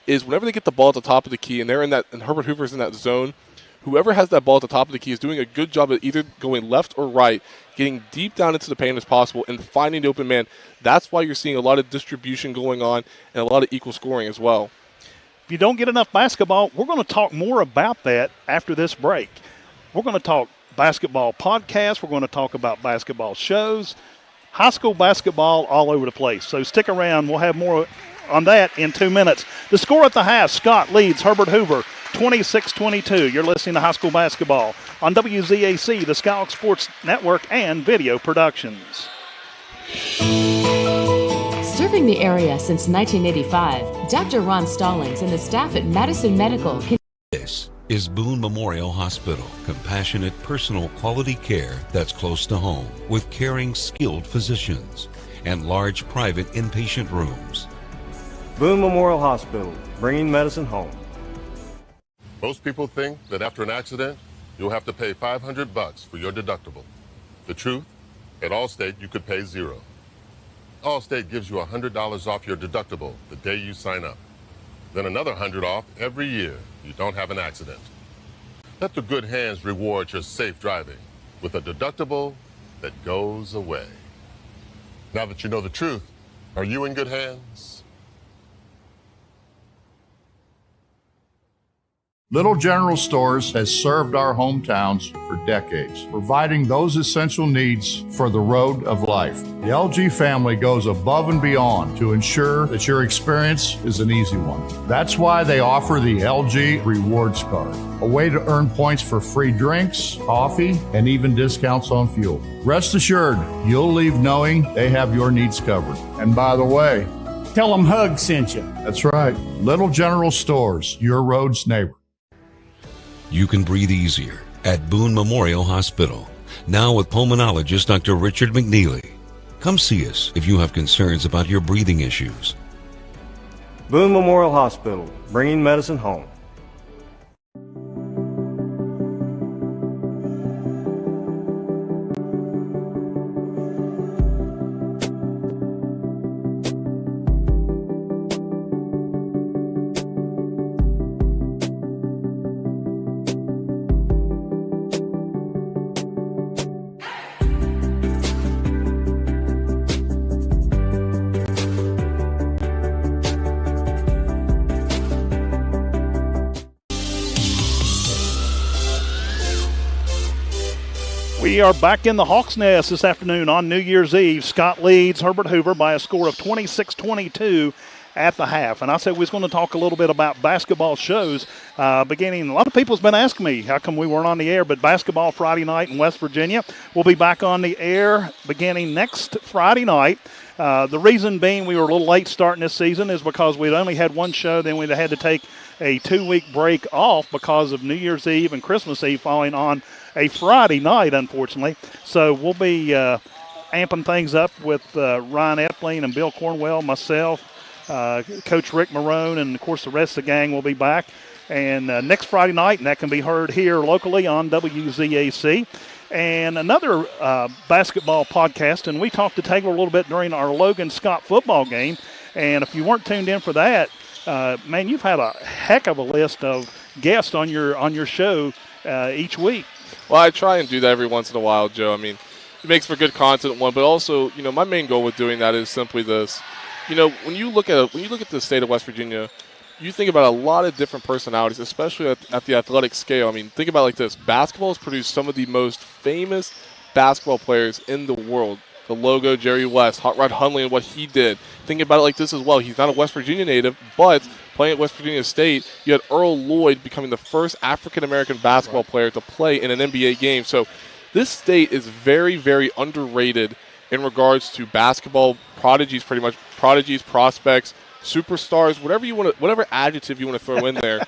is whenever they get the ball at the top of the key and they're in that, and Herbert Hoover's in that zone, whoever has that ball at the top of the key is doing a good job of either going left or right, getting deep down into the paint as possible, and finding the open man. That's why you're seeing a lot of distribution going on and a lot of equal scoring as well. If you don't get enough basketball, we're going to talk more about that after this break. We're going to talk basketball podcasts. We're going to talk about basketball shows, high school basketball all over the place. So stick around. We'll have more on that in 2 minutes. The score at the half, Scott leads Herbert Hoover 26-22. You're listening to high school basketball on WZAC, the Skyhawks Sports Network, and Video Productions. Serving the area since 1985, Dr. Ron Stallings and the staff at Madison Medical can. This is Boone Memorial Hospital. Compassionate, personal, quality care that's close to home with caring, skilled physicians and large private inpatient rooms. Boone Memorial Hospital, bringing medicine home. Most people think that after an accident, you'll have to pay $500 for your deductible. The truth, at Allstate, you could pay 0. Allstate gives you $100 off your deductible the day you sign up. Then another $100 off every year you don't have an accident. Let the good hands reward your safe driving with a deductible that goes away. Now that you know the truth, are you in good hands? Little General Stores has served our hometowns for decades, providing those essential needs for the road of life. The LG family goes above and beyond to ensure that your experience is an easy one. That's why they offer the LG Rewards Card, a way to earn points for free drinks, coffee, and even discounts on fuel. Rest assured, you'll leave knowing they have your needs covered. And by the way, tell them Hug sent you. That's right. Little General Stores, your road's neighbor. You can breathe easier at Boone Memorial Hospital. Now with pulmonologist Dr. Richard McNeely. Come see us if you have concerns about your breathing issues. Boone Memorial Hospital, bringing medicine home. We are back in the Hawks' Nest this afternoon on New Year's Eve. Scott leads Herbert Hoover by a score of 26-22 at the half. And I said we was going to talk a little bit about basketball shows beginning. A lot of people's been asking me how come we weren't on the air, but basketball Friday night in West Virginia. We'll be back on the air beginning next Friday night. The reason being we were a little late starting this season is because we'd only had one show, then we'd had to take a 2-week break off because of New Year's Eve and Christmas Eve falling on a Friday night, unfortunately. So we'll be amping things up with Ryan Epling and Bill Cornwell, myself, Coach Rick Marone, and, of course, the rest of the gang will be back. And next Friday night, and that can be heard here locally on WZAC. And another basketball podcast, and we talked to Taylor a little bit during our Logan Scott football game. And if you weren't tuned in for that, man, you've had a heck of a list of guests on your show each week. Well, I try and do that every once in a while, Joe. I mean, it makes for good content, one, but also, my main goal with doing that is simply this. When you look at the state of West Virginia, you think about a lot of different personalities, especially at the athletic scale. I mean, think about it like this. Basketball has produced some of the most famous basketball players in the world. The logo, Jerry West, Hot Rod Hundley, and what he did. Think about it like this as well. He's not a West Virginia native, but playing at West Virginia State, you had Earl Lloyd becoming the first African-American basketball player to play in an NBA game. So this state is very, very underrated in regards to basketball prodigies, pretty much. Prodigies, prospects, superstars, whatever adjective you want to throw in there.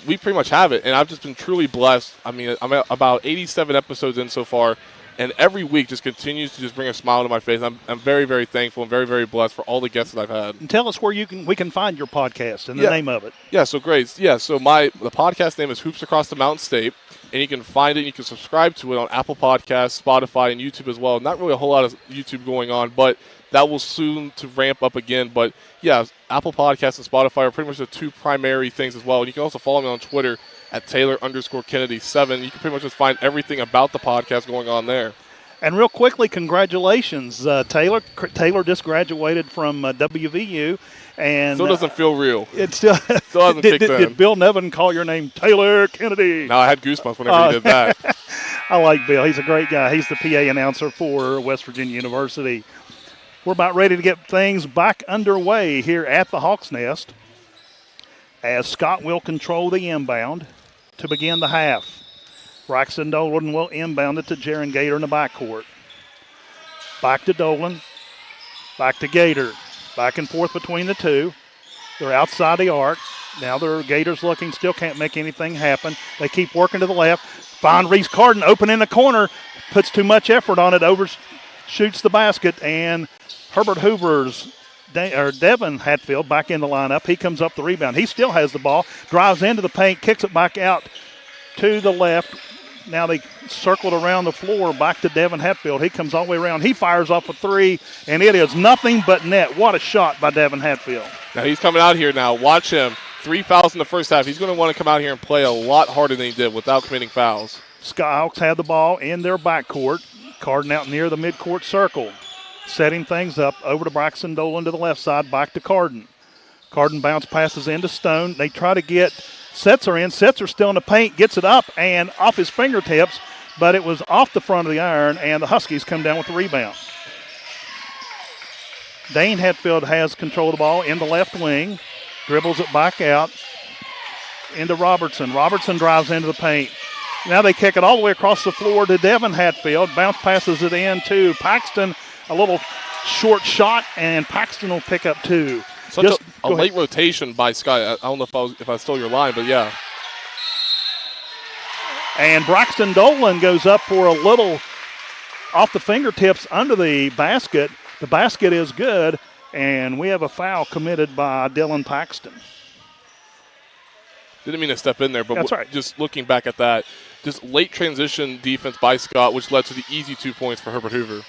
We pretty much have it, and I've just been truly blessed. I mean, I'm at about 87 episodes in so far, and every week just continues to just bring a smile to my face. I'm very, very thankful and very, very blessed for all the guests that I've had. And tell us where we can find your podcast and the name of it. Yeah, so great. Yeah, so the podcast name is Hoops Across the Mountain State, and you can find it. You can subscribe to it on Apple Podcasts, Spotify, and YouTube as well. Not really a whole lot of YouTube going on, but that will soon to ramp up again. But yeah, Apple Podcasts and Spotify are pretty much the two primary things as well. And you can also follow me on Twitter at Taylor_Kennedy7. You can pretty much just find everything about the podcast going on there. And real quickly, congratulations, Taylor. Taylor just graduated from WVU. And still doesn't feel real. It still hasn't kicked in. Did Bill Nevin call your name Taylor Kennedy? No, I had goosebumps whenever he did that. I like Bill. He's a great guy. He's the PA announcer for West Virginia University. We're about ready to get things back underway here at the Hawks' Nest as Scott will control the inbound to begin the half. Braxton Dolan will inbound it to Jaron Gator in the backcourt. Back to Dolan. Back to Gator. Back and forth between the two. They're outside the arc. Now their Gators looking, still can't make anything happen. They keep working to the left. Find Reese Carden open in the corner. Puts too much effort on it. Overshoots the basket. And Herbert Hoover's Devin Hatfield back in the lineup. He comes up the rebound. He still has the ball. Drives into the paint. Kicks it back out to the left. Now they circled around the floor back to Devin Hatfield. He comes all the way around. He fires off a three, and it is nothing but net. What a shot by Devin Hatfield. Now he's coming out here now. Watch him. 3 fouls in the first half. He's going to want to come out here and play a lot harder than he did without committing fouls. Skyhawks have the ball in their backcourt. Carden out near the midcourt circle. Setting things up over to Braxton Dolan to the left side, back to Carden. Carden bounce passes into Stone. They try to get Setzer in. Setzer still in the paint, gets it up and off his fingertips, but it was off the front of the iron, and the Huskies come down with the rebound. Dane Hatfield has control of the ball in the left wing, dribbles it back out into Robertson. Robertson drives into the paint. Now they kick it all the way across the floor to Devin Hatfield. Bounce passes it in to Paxton. A little short shot, and Paxton will pick up two. Such a late rotation by Sky. I don't know if I stole your line, but yeah. And Braxton Dolan goes up for a little off the fingertips under the basket. The basket is good, and we have a foul committed by Dylan Paxton. Didn't mean to step in there, but That's right. Just looking back at that, just late transition defense by Scott, which led to the easy 2 points for Herbert Hoover.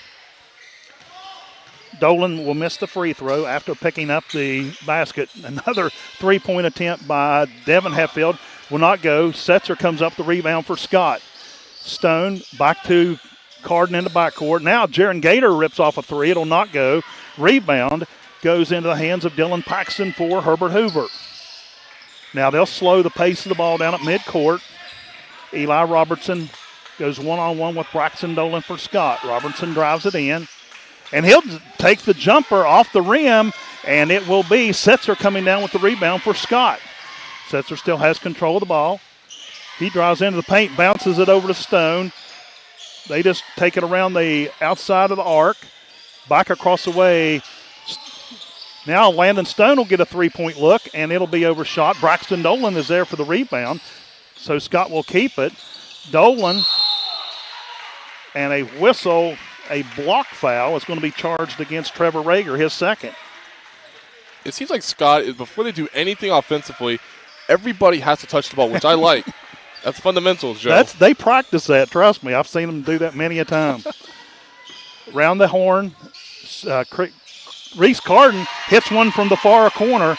Dolan will miss the free throw after picking up the basket. Another three-point attempt by Devin Hatfield will not go. Setzer comes up the rebound for Scott. Stone back to Carden in the backcourt. Now Jaron Gator rips off a three. It'll not go. Rebound goes into the hands of Dylan Paxton for Herbert Hoover. Now they'll slow the pace of the ball down at midcourt. Eli Robertson goes one-on-one with Braxton Dolan for Scott. Robertson drives it in. And he'll take the jumper off the rim, and it will be Setzer coming down with the rebound for Scott. Setzer still has control of the ball. He drives into the paint, bounces it over to Stone. They just take it around the outside of the arc, back across the way. Now Landon Stone will get a three-point look, and it'll be overshot. Braxton Dolan is there for the rebound, so Scott will keep it. Dolan and a whistle. A block foul is going to be charged against Trevor Rager, his second. It seems like Scott, before they do anything offensively, everybody has to touch the ball, which I like. That's fundamentals, Joe. They practice that, trust me. I've seen them do that many a time. Round the horn, Reese Carden hits one from the far corner,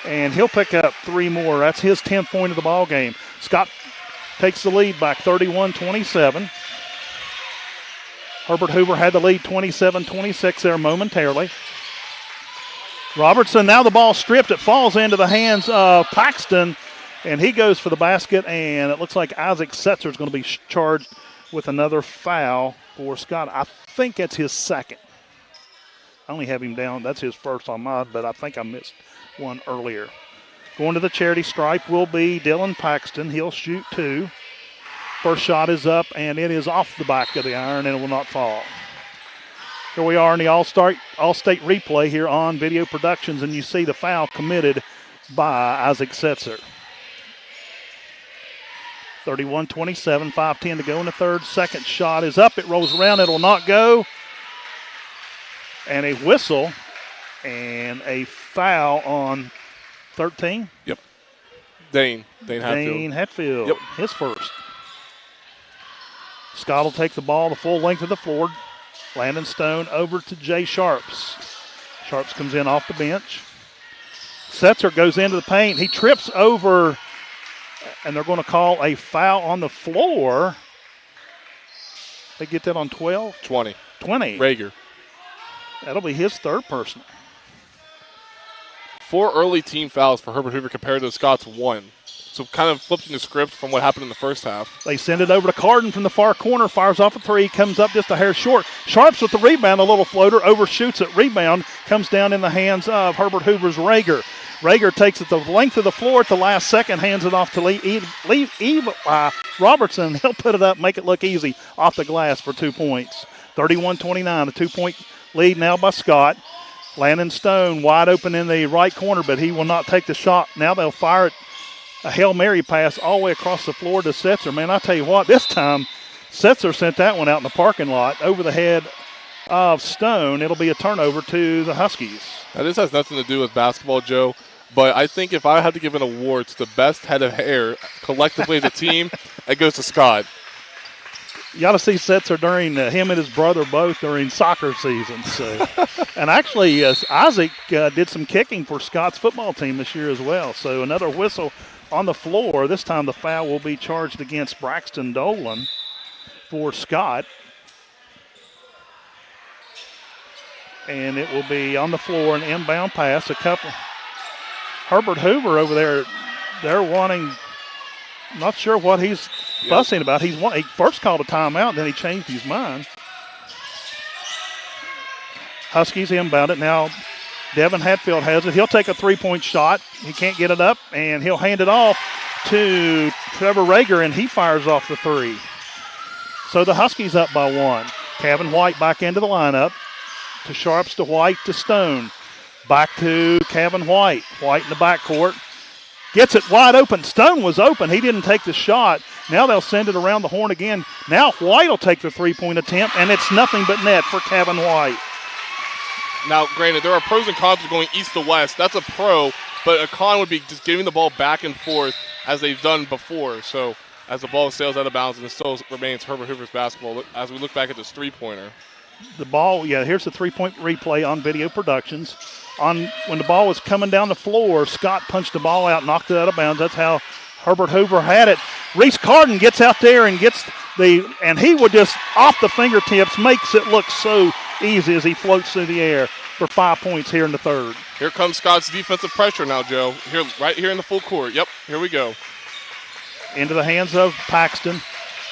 and he'll pick up three more. That's his 10th point of the ball game. Scott takes the lead back 31-27. Herbert Hoover had the lead 27-26 there momentarily. Robertson, now the ball stripped. It falls into the hands of Paxton, and he goes for the basket, and it looks like Isaac Setzer is going to be charged with another foul for Scott. I think that's his second. I only have him down. That's his first on mine, but I think I missed one earlier. Going to the charity stripe will be Dylan Paxton. He'll shoot two. First shot is up, and it is off the back of the iron, and it will not fall. Here we are in the All-State replay here on Video Productions, and you see the foul committed by Isaac Setzer. 31-27, 5:10 to go in the third. Second shot is up. It rolls around. It will not go. And a whistle and a foul on 13. Yep. Dane Hatfield. Dane Hatfield. Yep. His first. Scott will take the ball the full length of the floor. Landon Stone over to Jay Sharps. Sharps comes in off the bench. Setzer goes into the paint. He trips over, and they're going to call a foul on the floor. They get that on 12? 20. 20. Rager. That'll be his third personal. 4 early team fouls for Herbert Hoover compared to Scott's 1. So kind of flipping the script from what happened in the first half. They send it over to Carden from the far corner, fires off a three, comes up just a hair short. Sharps with the rebound, a little floater, overshoots it. Rebound comes down in the hands of Herbert Hoover's Rager. Rager takes it the length of the floor at the last second, hands it off to Robertson. He'll put it up, make it look easy off the glass for 2 points. 31-29, a 2-point lead now by Scott. Landon Stone wide open in the right corner, but he will not take the shot. Now they'll fire it. A Hail Mary pass all the way across the floor to Setzer. Man, I tell you what, this time Setzer sent that one out in the parking lot over the head of Stone. It'll be a turnover to the Huskies. Now, this has nothing to do with basketball, Joe, but I think if I had to give an award to the best head of hair collectively as a team, it goes to Scott. You got to see Setzer during him and his brother both during soccer season. So, and actually, Isaac did some kicking for Scott's football team this year as well. So another whistle on the floor. This time the foul will be charged against Braxton Dolan for Scott. And it will be on the floor, an inbound pass. Herbert Hoover over there, they're wanting, not sure what he's fussing about. He first called a timeout, then he changed his mind. Huskies inbound it. Now Devin Hatfield has it. He'll take a three-point shot. He can't get it up, and he'll hand it off to Trevor Rager, and he fires off the three. So the Huskies up by one. Kevin White back into the lineup. To Sharps, to White, to Stone. Back to Kevin White. White in the backcourt. Gets it wide open. Stone was open. He didn't take the shot. Now they'll send it around the horn again. Now White will take the three-point attempt, and it's nothing but net for Kevin White. Now, granted, there are pros and cons of going east to west. That's a pro, but a con would be just giving the ball back and forth as they've done before. So as the ball sails out of bounds, and it still remains Herbert Hoover's basketball as we look back at this three-pointer. The ball, here's the three-point replay on Video Productions. When the ball was coming down the floor, Scott punched the ball out, knocked it out of bounds. That's how Herbert Hoover had it. Reese Carden gets out there and and he would just, off the fingertips, makes it look so easy as he floats through the air for 5 points here in the third. Here comes Scott's defensive pressure now, Joe. Right here in the full court. Yep, here we go. Into the hands of Paxton.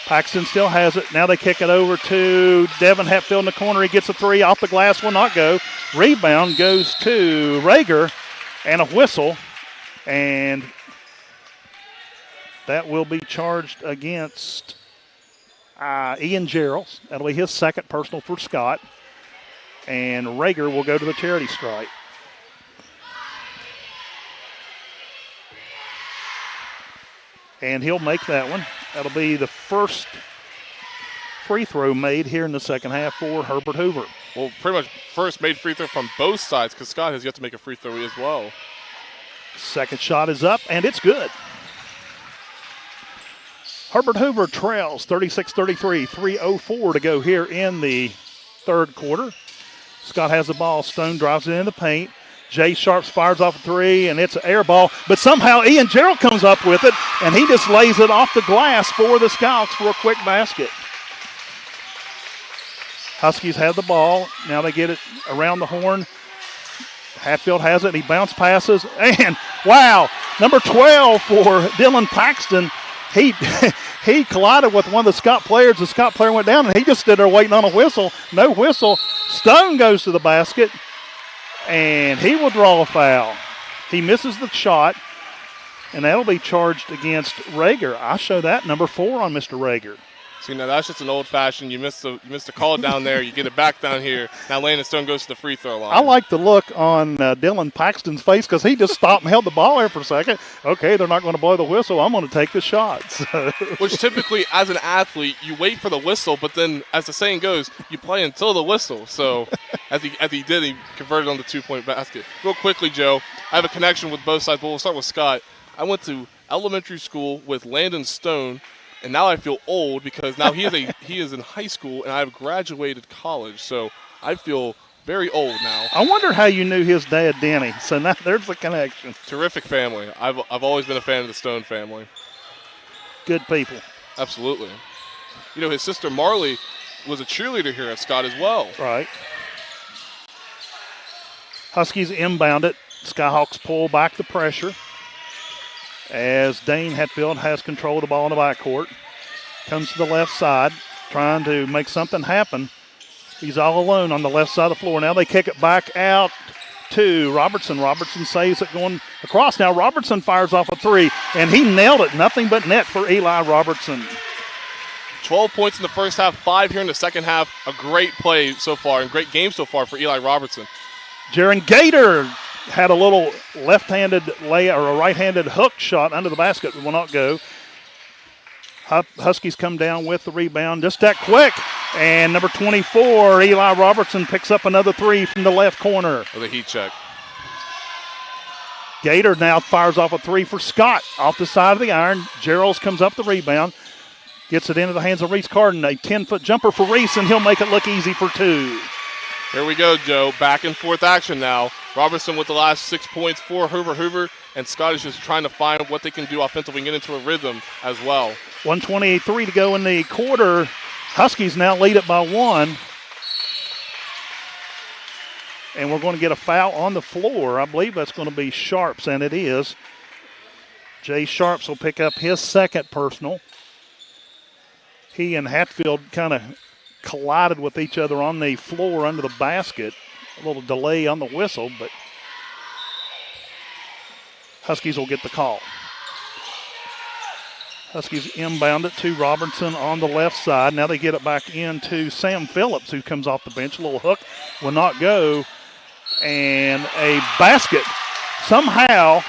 Paxton still has it. Now they kick it over to Devin Hatfield in the corner. He gets a three off the glass, will not go. Rebound goes to Rager, and a whistle. And that will be charged against Ian Gerald. That'll be his second personal for Scott. And Rager will go to the charity stripe. And he'll make that one. That'll be the first free throw made here in the second half for Herbert Hoover. Well, pretty much first made free throw from both sides because Scott has yet to make a free throw as well. Second shot is up, and it's good. Herbert Hoover trails 36-33, 3:04 to go here in the third quarter. Scott has the ball. Stone drives it in the paint. Jay Sharps fires off a three, and it's an air ball. But somehow Ian Gerald comes up with it, and he just lays it off the glass for the Skyhawks for a quick basket. Huskies have the ball. Now they get it around the horn. Hatfield has it. He bounce passes. And, wow, number 12 for Dylan Paxton. He collided with one of the Scott players. The Scott player went down, and he just stood there waiting on a whistle. No whistle. Stone goes to the basket, and he will draw a foul. He misses the shot, and that'll be charged against Rager. I show that number 4 on Mr. Rager. See, now that's just an old-fashioned. You missed the call down there. You get it back down here. Now Landon Stone goes to the free throw line. I like the look on Dylan Paxton's face because he just stopped and held the ball there for a second. Okay, they're not going to blow the whistle. I'm going to take the shot. So. Which typically, as an athlete, you wait for the whistle, but then, as the saying goes, you play until the whistle. So, as he did, he converted on the two-point basket. Real quickly, Joe, I have a connection with both sides, but we'll start with Scott. I went to elementary school with Landon Stone. And now I feel old because now he is in high school and I've graduated college. So I feel very old now. I wonder how you knew his dad, Denny. So now there's the connection. Terrific family. I've always been a fan of the Stone family. Good people. Absolutely. You know, his sister Marley was a cheerleader here at Scott as well. Right. Huskies inbound it. Skyhawks pull back the pressure as Dane Hatfield has control of the ball in the backcourt. Comes to the left side, trying to make something happen. He's all alone on the left side of the floor. Now they kick it back out to Robertson. Robertson saves it going across. Now Robertson fires off a three, and he nailed it. Nothing but net for Eli Robertson. 12 points in the first half, 5 here in the second half. A great play so far and great game so far for Eli Robertson. Jaron Gator had a little left-handed lay or a right-handed hook shot under the basket. Will not go. Huskies come down with the rebound just that quick. And number 24, Eli Robertson, picks up another three from the left corner. With a heat check. Gator now fires off a three for Scott off the side of the iron. Geralds comes up the rebound. Gets it into the hands of Reese Carden. A 10-foot jumper for Reese, and he'll make it look easy for two. Here we go, Joe. Back and forth action now. Robertson with the last 6 points for Hoover, and Scott is just trying to find what they can do offensively and get into a rhythm as well. 1:28-3 to go in the quarter. Huskies now lead it by 1. And we're going to get a foul on the floor. I believe that's going to be Sharps, and it is. Jay Sharps will pick up his second personal. He and Hatfield kind of collided with each other on the floor under the basket. A little delay on the whistle, but Huskies will get the call. Huskies inbound it to Robertson on the left side. Now they get it back into Sam Phillips, who comes off the bench. A little hook will not go. And a basket. Somehow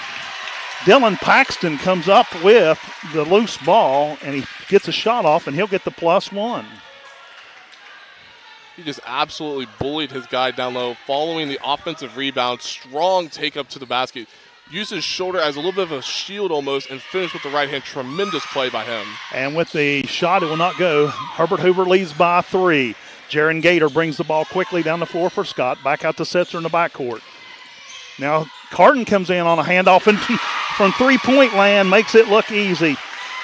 Dylan Paxton comes up with the loose ball, and he gets a shot off, and he'll get the +1. He just absolutely bullied his guy down low, following the offensive rebound. Strong take up to the basket. Used his shoulder as a little bit of a shield almost, and finished with the right hand. Tremendous play by him. And with the shot, it will not go. Herbert Hoover leads by 3. Jaron Gator brings the ball quickly down the floor for Scott. Back out to Setzer in the backcourt. Now Carden comes in on a handoff and from three-point land, makes it look easy.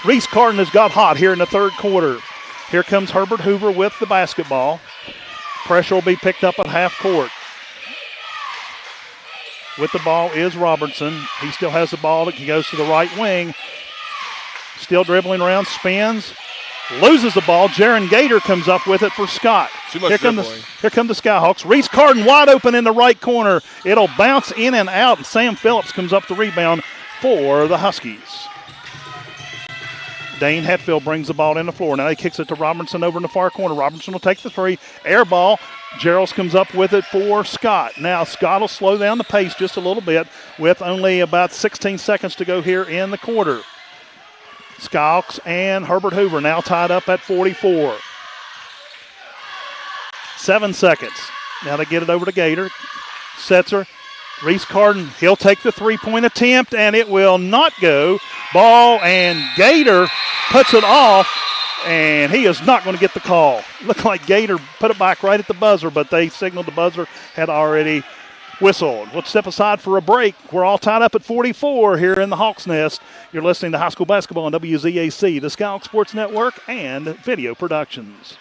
Reese Carden has got hot here in the third quarter. Here comes Herbert Hoover with the basketball. Pressure will be picked up at half court. With the ball is Robertson. He still has the ball. He goes to the right wing. Still dribbling around, spins, loses the ball. Jaron Gator comes up with it for Scott. Too much here come the Skyhawks. Reese Carden wide open in the right corner. It'll bounce in and out, and Sam Phillips comes up the rebound for the Huskies. Dane Hetfield brings the ball in the floor. Now he kicks it to Robertson over in the far corner. Robertson will take the three. Air ball. Gerald comes up with it for Scott. Now Scott will slow down the pace just a little bit with only about 16 seconds to go here in the quarter. Skyhawks and Herbert Hoover now tied up at 44. 7 seconds. Now they get it over to Gator. Setzer. Reese Carden, he'll take the three-point attempt, and it will not go. Ball, and Gator puts it off, and he is not going to get the call. Looked like Gator put it back right at the buzzer, but they signaled the buzzer had already whistled. We'll step aside for a break. We're all tied up at 44 here in the Hawks Nest. You're listening to high school basketball on WZAC, the Skyhawks Sports Network, and Video Productions.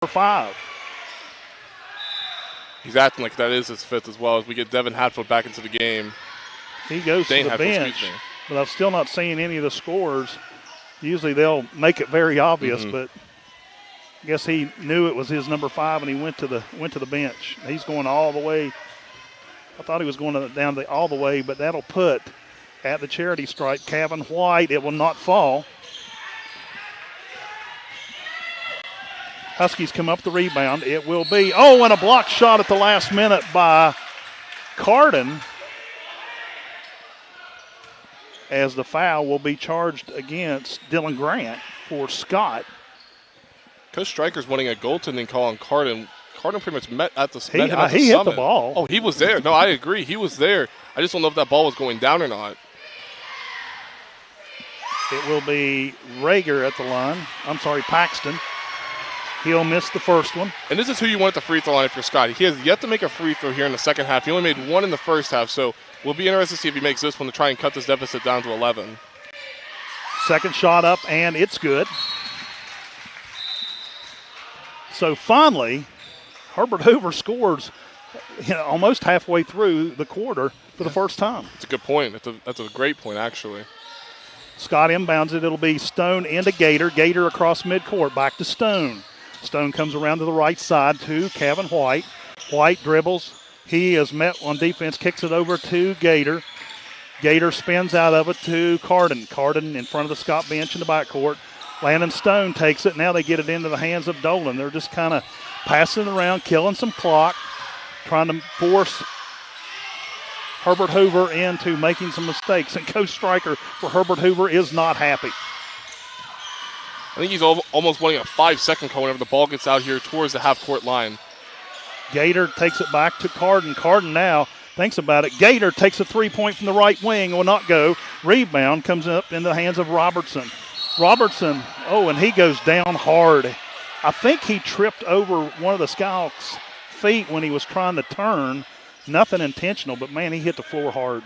5. He's acting like that is his 5th as well as we get Devin Hatfield back into the game. He goes Dane to the Hatfield, bench, but I'm still not seeing any of the scores. Usually they'll make it very obvious, but I guess he knew it was his number 5, and he went to the bench. He's going all the way. I thought he was going down all the way, but that'll put at the charity stripe Kevin White. It will not fall. Huskies come up the rebound. It will be, and a block shot at the last minute by Carden, as the foul will be charged against Dylan Grant for Scott. Coach Stryker's wanting a goaltending call on Carden. Carden pretty much met at the He hit the ball. Oh, he was there. No, I agree. He was there. I just don't know if that ball was going down or not. It will be Rager at the line. I'm sorry, Paxton. He'll miss the first one. And this is who you want at the free throw line if you're Scott. He has yet to make a free throw here in the second half. He only made 1 in the first half, so we'll be interested to see if he makes this one to try and cut this deficit down to 11. Second shot up, and it's good. So finally, Herbert Hoover scores almost halfway through the quarter for the first time. That's a good point. That's a great point, actually. Scott inbounds it. It'll be Stone into Gator. Gator across midcourt. Back to Stone. Stone comes around to the right side to Kevin White. White dribbles. He is met on defense, kicks it over to Gator. Gator spins out of it to Carden. Carden in front of the Scott bench in the backcourt. Landon Stone takes it. Now they get it into the hands of Dolan. They're just kind of passing it around, killing some clock, trying to force Herbert Hoover into making some mistakes. And Coach Stryker for Herbert Hoover is not happy. I think he's almost wanting a 5-second call whenever the ball gets out here towards the half-court line. Gator takes it back to Carden. Carden now thinks about it. Gator takes a 3-point from the right wing. Will not go. Rebound comes up in the hands of Robertson. Robertson, and he goes down hard. I think he tripped over one of the Skyhawks' feet when he was trying to turn. Nothing intentional, but, man, he hit the floor hard.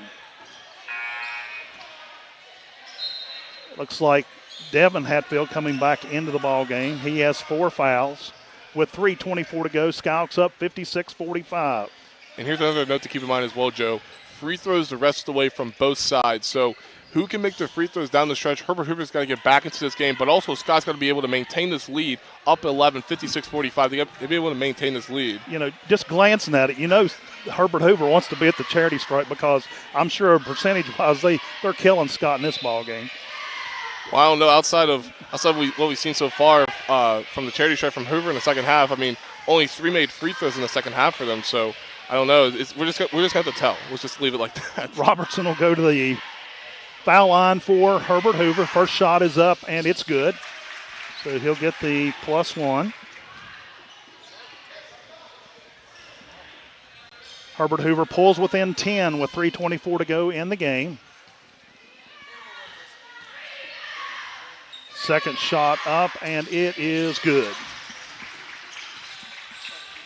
Looks like Devin Hatfield coming back into the ball game. He has 4 fouls. With 3:24 to go, Skyhawks up 56-45. And here's another note to keep in mind as well, Joe. Free throws the rest of the way from both sides. So who can make the free throws down the stretch? Herbert Hoover's got to get back into this game, but also Scott's got to be able to maintain this lead up 11, 56-45. They got to be able to maintain this lead. Just glancing at it, Herbert Hoover wants to be at the charity stripe because I'm sure percentage-wise they're killing Scott in this ball game. Well, I don't know. Outside of what we've seen so far from the charity stripe from Hoover in the second half, I mean, only 3 made free throws in the second half for them. So I don't know. We're just going to have to tell. Let's just leave it like that. Robertson will go to the foul line for Herbert Hoover. First shot is up, and it's good. So he'll get the +1. Herbert Hoover pulls within 10 with 3:24 to go in the game. Second shot up, and it is good.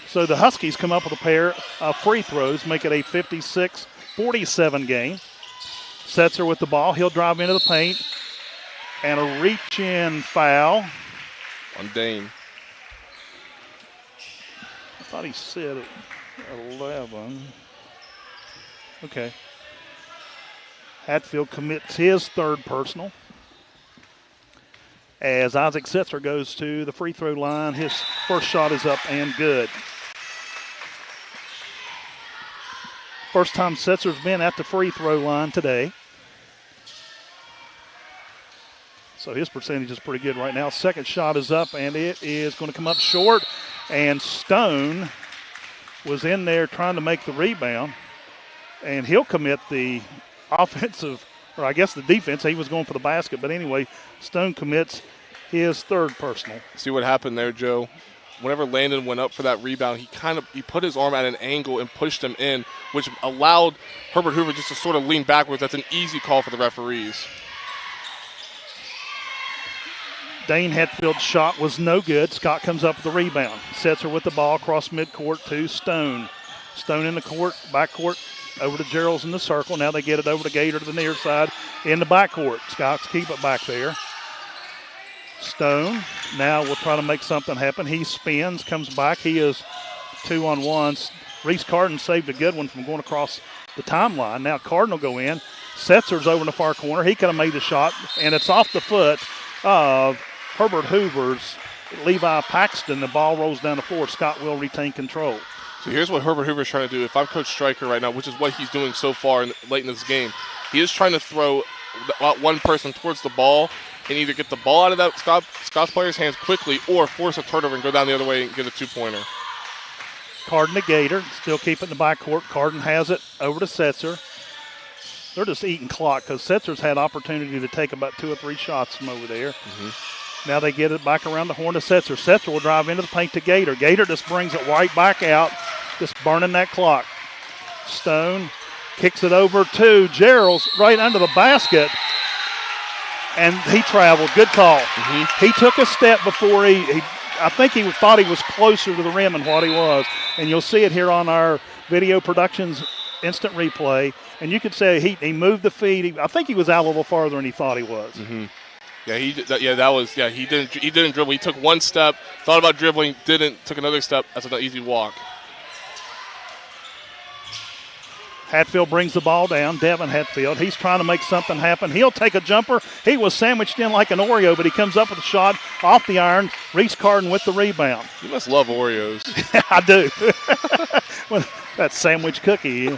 So the Huskies come up with a pair of free throws, make it a 56-47 game. Setzer with the ball. He'll drive into the paint. And a reach-in foul. On Dane. I thought he said 11. Okay. Hatfield commits his 3rd personal. As Isaac Setzer goes to the free throw line, his first shot is up and good. First time Setzer's been at the free throw line today. So his percentage is pretty good right now. Second shot is up, and it is going to come up short. And Stone was in there trying to make the rebound. And he'll commit the offensive, or I guess the defense. He was going for the basket. But anyway, Stone commits his 3rd personal. See what happened there, Joe? Whenever Landon went up for that rebound, he put his arm at an angle and pushed him in, which allowed Herbert Hoover just to sort of lean backwards. That's an easy call for the referees. Dane Hatfield's shot was no good. Scott comes up with the rebound. Setzer with the ball across midcourt to Stone. Stone in the court, backcourt, over to Gerald's in the circle. Now they get it over to Gator to the near side in the backcourt. Scots keep it back there. Stone Now we'll try to make something happen. He spins, comes back. He is 2-on-1. Reese Carden saved a good one from going across the timeline. Now Carden will go in. Setzer's over in the far corner. He could have made the shot, and it's off the foot of Herbert Hoover's Levi Paxton. The ball rolls down the floor. Scott will retain control. So here's what Herbert Hoover's trying to do. If I'm Coach Stryker right now, which is what he's doing so far late in this game, he is trying to throw one person towards the ball and either get the ball out of that Scots player's hands quickly or force a turnover and go down the other way and get a two-pointer. Carden to Gator, still keeping the backcourt. Carden has it over to Setzer. They're just eating clock because Setzer's had opportunity to take about 2 or 3 shots from over there. Now they get it back around the horn to Setzer. Setzer will drive into the paint to Gator. Gator just brings it right back out, just burning that clock. Stone kicks it over to Gerald's right under the basket, and he traveled. Good call. He took a step before I think he thought he was closer to the rim than what he was, and you'll see it here on our video productions instant replay, and you could say he moved the feet. I think he was out a little farther than he thought he was. Yeah, he didn't dribble. He took one step, thought about dribbling, took another step. That's an easy walk. Hatfield brings the ball down, Devin Hatfield. He's trying to make something happen. He'll take a jumper. He was sandwiched in like an Oreo, but he comes up with a shot off the iron. Reese Carden with the rebound. You must love Oreos. I do. Well, that sandwich cookie.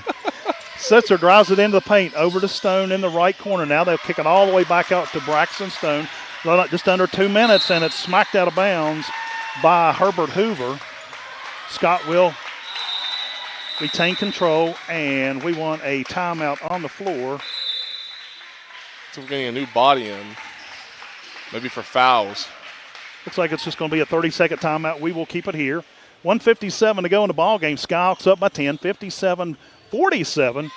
Setzer drives it into the paint, over to Stone in the right corner. Now they'll kick it all the way back out to Braxton Stone. Just under 2 minutes, and it's smacked out of bounds by Herbert Hoover. Scott will retain control, and we want a timeout on the floor. So we're getting a new body in, maybe for fouls. Looks like it's just going to be a 30-second timeout. We will keep it here. 1:57 to go in the ball game. Skyhawks up by 10, 57-47.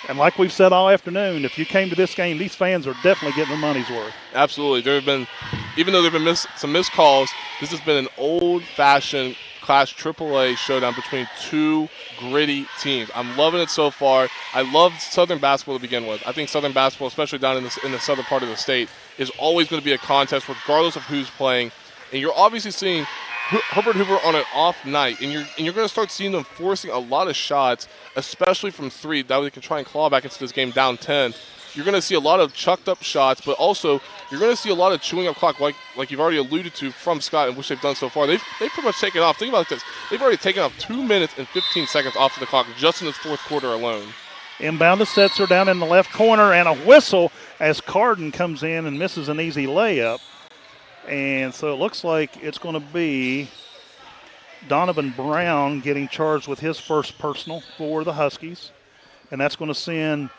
And like we've said all afternoon, if you came to this game, these fans are definitely getting their money's worth. Absolutely. There have been, even though there have been some missed calls, this has been an old-fashioned Class AAA showdown between two gritty teams. I'm loving it so far. I love Southern basketball to begin with. I think Southern basketball, especially down in the southern part of the state, is always going to be a contest regardless of who's playing. And you're obviously seeing Herbert Hoover on an off night, and you're going to start seeing them forcing a lot of shots, especially from three. That way they can try and claw back into this game down 10. You're going to see a lot of chucked up shots, but also you're going to see a lot of chewing up clock, like you've already alluded to from Scott, and which they've done so far. They've pretty much taken off. Think about this. They've already taken off 2 minutes and 15 seconds off of the clock just in this fourth quarter alone. Inbound to Setzer down in the left corner, and a whistle as Carden comes in and misses an easy layup. And so it looks like it's going to be Donovan Brown getting charged with his first personal for the Huskies. And that's going to send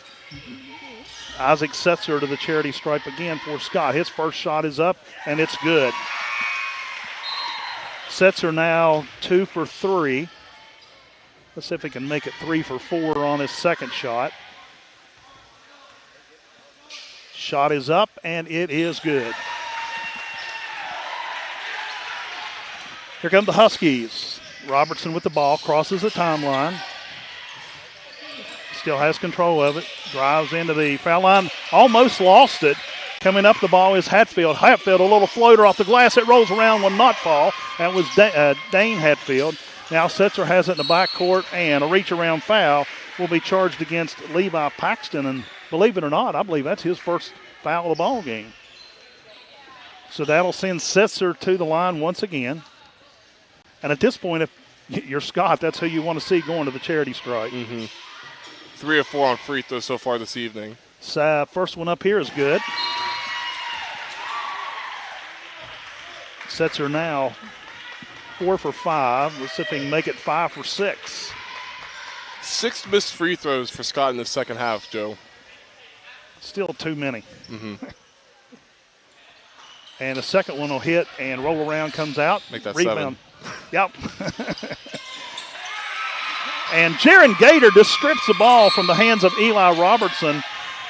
Isaac Setzer to the charity stripe again for Scott. His first shot is up, and it's good. Setzer now 2 for 3. Let's see if he can make it 3 for 4 on his second shot. Shot is up, and it is good. Here come the Huskies. Robertson with the ball, crosses the timeline. Still has control of it. Drives into the foul line. Almost lost it. Coming up the ball is Hatfield. Hatfield, a little floater off the glass. It rolls around, will not fall. That was Dane Hatfield. Now Setzer has it in the backcourt, and a reach-around foul will be charged against Levi Paxton. And believe it or not, I believe that's his first foul of the ball game. So that'll send Setzer to the line once again. And at this point, if you're Scott, that's who you want to see going to the charity stripe. 3 or 4 on free throws so far this evening. First one up here is good. Setzer now 4 for 5. Let's see if he can make it 5 for 6. 6 missed free throws for Scott in the second half, Joe. Still too many. And the second one will hit and roll around, comes out. Make that rebound. 7. Yep. And Jaron Gator just strips the ball from the hands of Eli Robertson,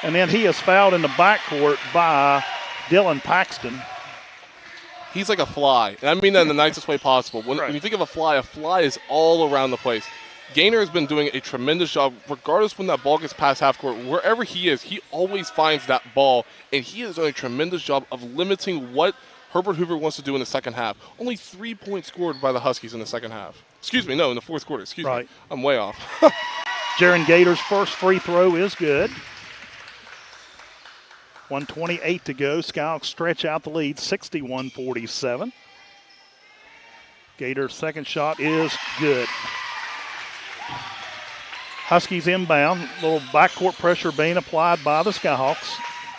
and then he is fouled in the backcourt by Dylan Paxton. He's like a fly, and I mean that in the nicest way possible. When you think of a fly is all around the place. Gaynor has been doing a tremendous job, regardless when that ball gets past half court. Wherever he is, he always finds that ball, and he has done a tremendous job of limiting what Herbert Hoover wants to do in the second half. Only 3 points scored by the Huskies in the second half. Excuse me, no, in the fourth quarter. Excuse me. I'm way off. Jaron Gator's first free throw is good. 1:28 to go. Skyhawks stretch out the lead, 61-47. Gator's second shot is good. Huskies inbound. Little backcourt pressure being applied by the Skyhawks.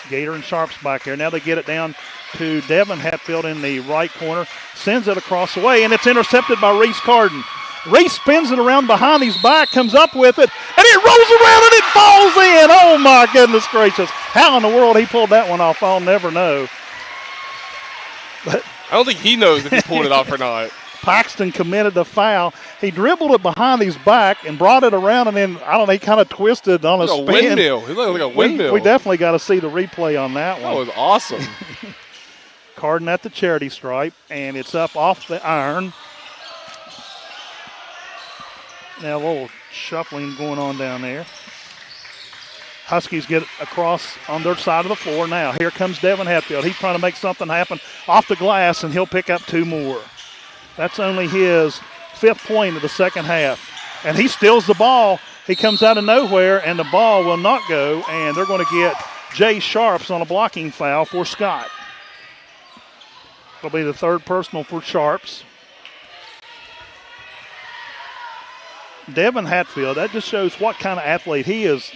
Gator and Sharps back there. Now they get it down to Devin Hatfield in the right corner. Sends it across the way, and it's intercepted by Reese Carden. Reese spins it around behind his back, comes up with it, and it rolls around and it falls in. Oh, my goodness gracious. How in the world he pulled that one off, I'll never know. But I don't think he knows if he pulled it off or not. Paxton committed the foul. He dribbled it behind his back and brought it around, and then, I don't know, he kind of twisted on a spin. Windmill. He looked like a windmill. We definitely got to see the replay on that one. That was awesome. Carden at the charity stripe, and it's up off the iron. Now a little shuffling going on down there. Huskies get across on their side of the floor. Now here comes Devin Hatfield. He's trying to make something happen off the glass, and he'll pick up 2 more. That's only his 5th point of the second half. And he steals the ball. He comes out of nowhere, and the ball will not go, and they're going to get Jay Sharps on a blocking foul for Scott. It'll be the 3rd personal for Sharps. Devin Hatfield, that just shows what kind of athlete he is.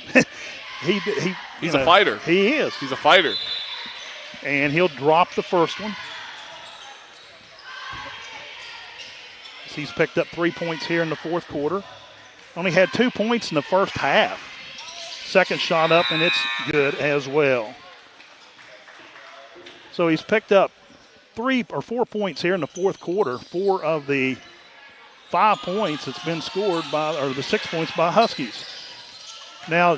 He's a fighter. He is. He's a fighter. And he'll drop the first one. He's picked up 3 points here in the fourth quarter. Only had 2 points in the first half. Second shot up, and it's good as well. So he's picked up 3 or 4 points here in the fourth quarter. 4 of the 5 points that's been scored by, or the 6 points by Huskies. Now,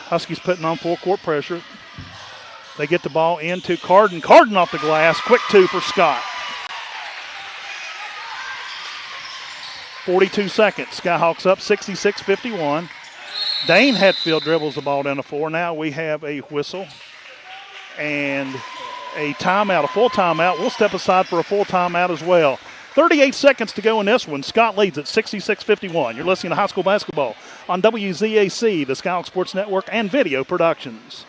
Huskies putting on full court pressure. They get the ball into Carden. Carden off the glass. Quick 2 for Scott. 42 seconds. Skyhawks up 66-51. Dane Hatfield dribbles the ball down the floor. Now we have a whistle and a timeout, a full timeout. We'll step aside for a full timeout as well. 38 seconds to go in this one. Scott leads at 66-51. You're listening to high school basketball on WZAC, the Skyhawk Sports Network, and Video Productions.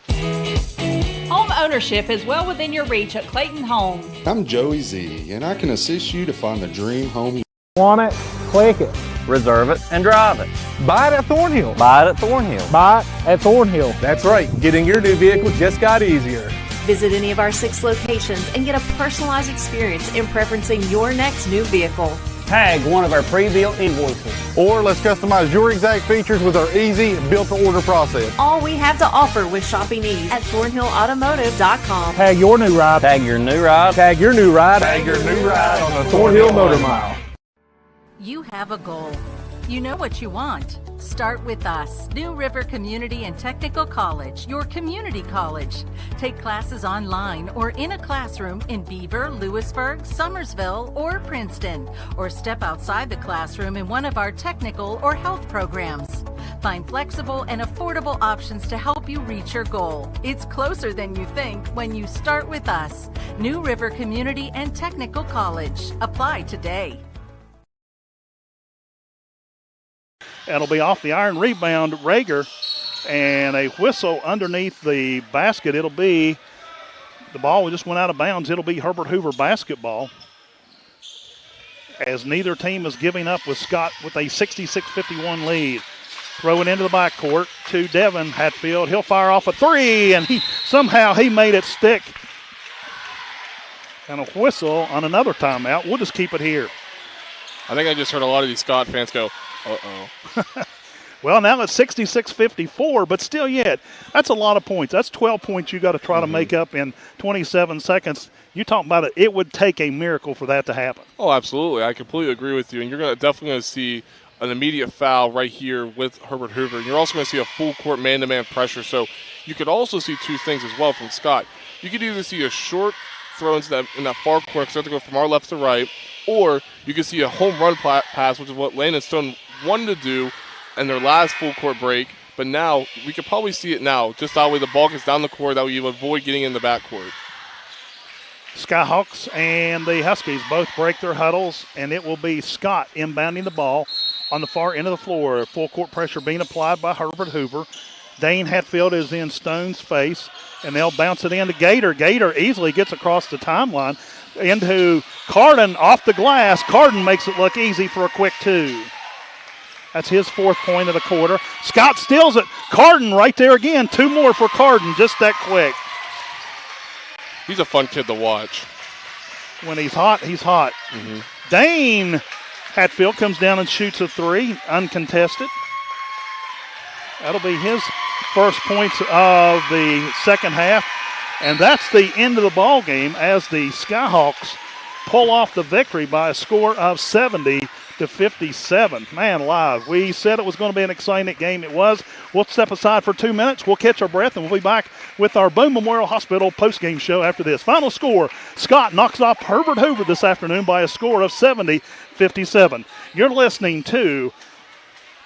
Home ownership is well within your reach at Clayton Homes. I'm Joey Z, and I can assist you to find the dream home. Want it? Click it. Reserve it and drive it. Buy it at Thornhill. Buy it at Thornhill. Buy it at Thornhill. That's right. Getting your new vehicle just got easier. Visit any of our 6 locations and get a personalized experience in preferencing your next new vehicle. Tag one of our pre-built invoices. Or let's customize your exact features with our easy built-to-order process. All we have to offer with shopping ease at ThornhillAutomotive.com. Tag your new ride. Tag your new ride. Tag your new ride. Tag your new ride on the Thornhill Motor Mile. You have a goal. You know what you want. Start with us. New River Community and Technical College, your community college. Take classes online or in a classroom in Beaver, Lewisburg, Summersville, or Princeton, or step outside the classroom in one of our technical or health programs. Find flexible and affordable options to help you reach your goal. It's closer than you think when you start with us. New River Community and Technical College. Apply today. That'll be off the iron rebound, Rager, and a whistle underneath the basket. It'll be, the ball just went out of bounds. It'll be Herbert Hoover basketball, as neither team is giving up with Scott with a 66-51 lead. Throw it into the backcourt to Devin Hatfield. He'll fire off a 3, and somehow he made it stick. And a whistle on another timeout. We'll just keep it here. I think I just heard a lot of these Scott fans go, uh-oh. Well, now it's 66-54, but still yet, that's a lot of points. That's 12 points you got to try to make up in 27 seconds. You talk about it, it would take a miracle for that to happen. Oh, absolutely. I completely agree with you. And you're definitely going to see an immediate foul right here with Herbert Hoover. And you're also going to see a full court man-to-man pressure. So you could also see 2 things as well from Scott. You could either see a short throw into in that far corner, because they have to go from our left to right, or you could see a home run pass, which is what Landon Stone wanted to do in their last full court break. But now we could probably see it now. Just that way the ball gets down the court, that way you avoid getting in the backcourt. Skyhawks and the Huskies both break their huddles, and it will be Scott inbounding the ball on the far end of the floor. Full court pressure being applied by Herbert Hoover. Dane Hatfield is in Stone's face, and they'll bounce it into Gator. Gator easily gets across the timeline into Carden off the glass. Carden makes it look easy for a quick 2. That's his 4th point of the quarter. Scott steals it. Carden right there again. 2 more for Carden, just that quick. He's a fun kid to watch. When he's hot, he's hot. Dane Hatfield comes down and shoots a 3, uncontested. That'll be his first points of the second half. And that's the end of the ball game as the Skyhawks pull off the victory by a score of 70-57. Man alive, we said it was going to be an exciting game. It was. We'll step aside for 2 minutes. We'll catch our breath, and we'll be back with our Boone Memorial Hospital postgame show after this. Final score, Scott knocks off Herbert Hoover this afternoon by a score of 70-57. You're listening to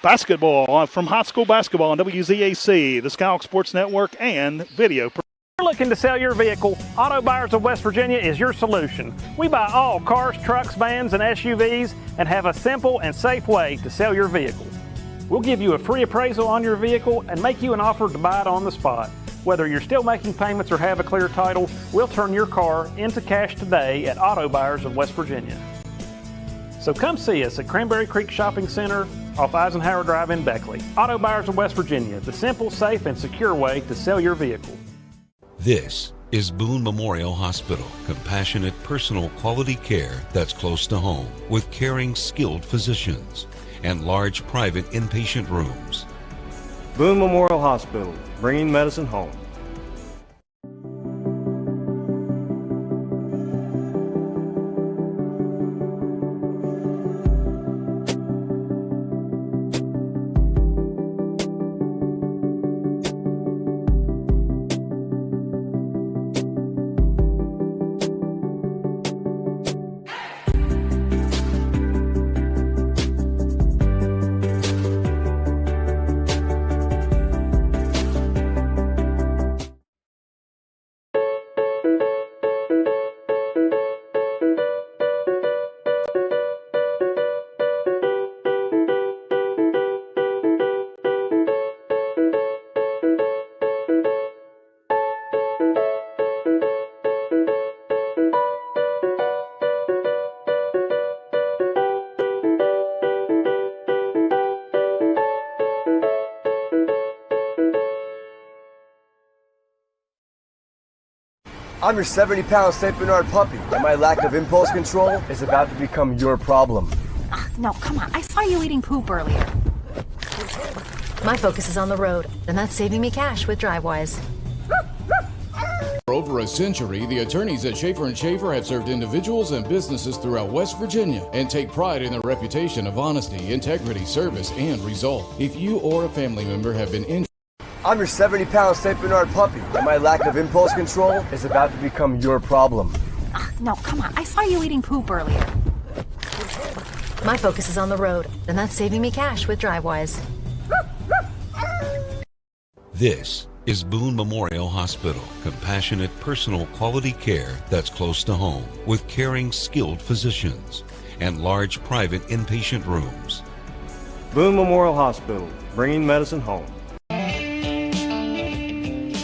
basketball from high school basketball on WZAC, the Skyhawk Sports Network, and video. If you're looking to sell your vehicle, Auto Buyers of West Virginia is your solution. We buy all cars, trucks, vans, and SUVs and have a simple and safe way to sell your vehicle. We'll give you a free appraisal on your vehicle and make you an offer to buy it on the spot. Whether you're still making payments or have a clear title, we'll turn your car into cash today at Auto Buyers of West Virginia. So come see us at Cranberry Creek Shopping Center off Eisenhower Drive in Beckley. Auto Buyers of West Virginia, the simple, safe, and secure way to sell your vehicle. This is Boone Memorial Hospital. Compassionate, personal, quality care that's close to home with caring, skilled physicians and large private inpatient rooms. Boone Memorial Hospital, bringing medicine home. I'm your 70-pound St. Bernard puppy, and my lack of impulse control is about to become your problem. No, come on. I saw you eating poop earlier. My focus is on the road, and that's saving me cash with DriveWise. For over a century, the attorneys at Schaefer & Schaefer have served individuals and businesses throughout West Virginia and take pride in their reputation of honesty, integrity, service, and result. If you or a family member have been injured, I'm your 70-pound St. Bernard puppy, and my lack of impulse control is about to become your problem. No, come on. I saw you eating poop earlier. My focus is on the road, and that's saving me cash with DriveWise. This is Boone Memorial Hospital. Compassionate, personal, quality care that's close to home with caring, skilled physicians and large private inpatient rooms. Boone Memorial Hospital, bringing medicine home.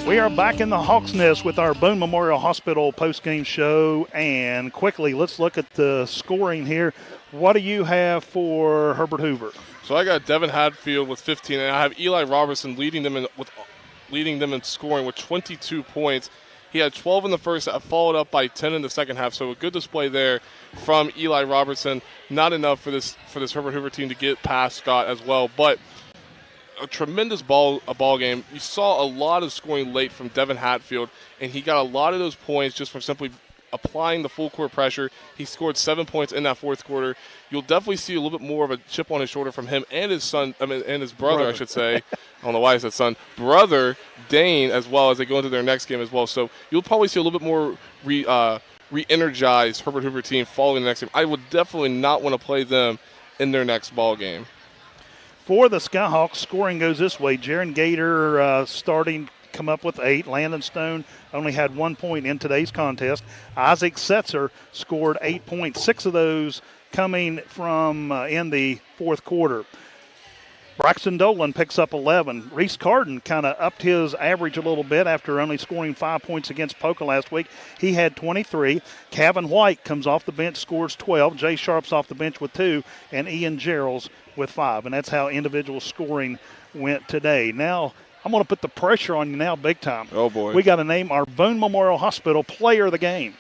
We are back in the Hawks Nest with our Boone Memorial Hospital postgame show, and quickly, let's look at the scoring here. What do you have for Herbert Hoover? So I got Devin Hadfield with 15, and I have Eli Robertson leading them in scoring with 22 points. He had 12 in the first half, followed up by 10 in the second half. So a good display there from Eli Robertson. Not enough for this Herbert Hoover team to get past Scott as well, but a tremendous ball game. You saw a lot of scoring late from Devin Hatfield, and he got a lot of those points just from simply applying the full court pressure. He scored 7 points in that fourth quarter. You'll definitely see a little bit more of a chip on his shoulder from him and his son, and his brother, I should say. I don't know why I said son. Brother, Dane, as well, as they go into their next game as well. So you'll probably see a little bit more re-energized Herbert Hoover team following the next game. I would definitely not want to play them in their next ball game. For the Skyhawks, scoring goes this way. Jaron Gator starting come up with 8. Landon Stone only had 1 point in today's contest. Isaac Setzer scored 8 points, 6 of those coming from in the fourth quarter. Braxton Dolan picks up 11. Reese Carden kind of upped his average a little bit after only scoring 5 points against Poca last week. He had 23. Kevin White comes off the bench, scores 12. Jay Sharp's off the bench with 2, and Ian Gerald's with 5. And that's how individual scoring went today. Now, I'm going to put the pressure on you now big time. Oh, boy. We got to name our Boone Memorial Hospital player of the game.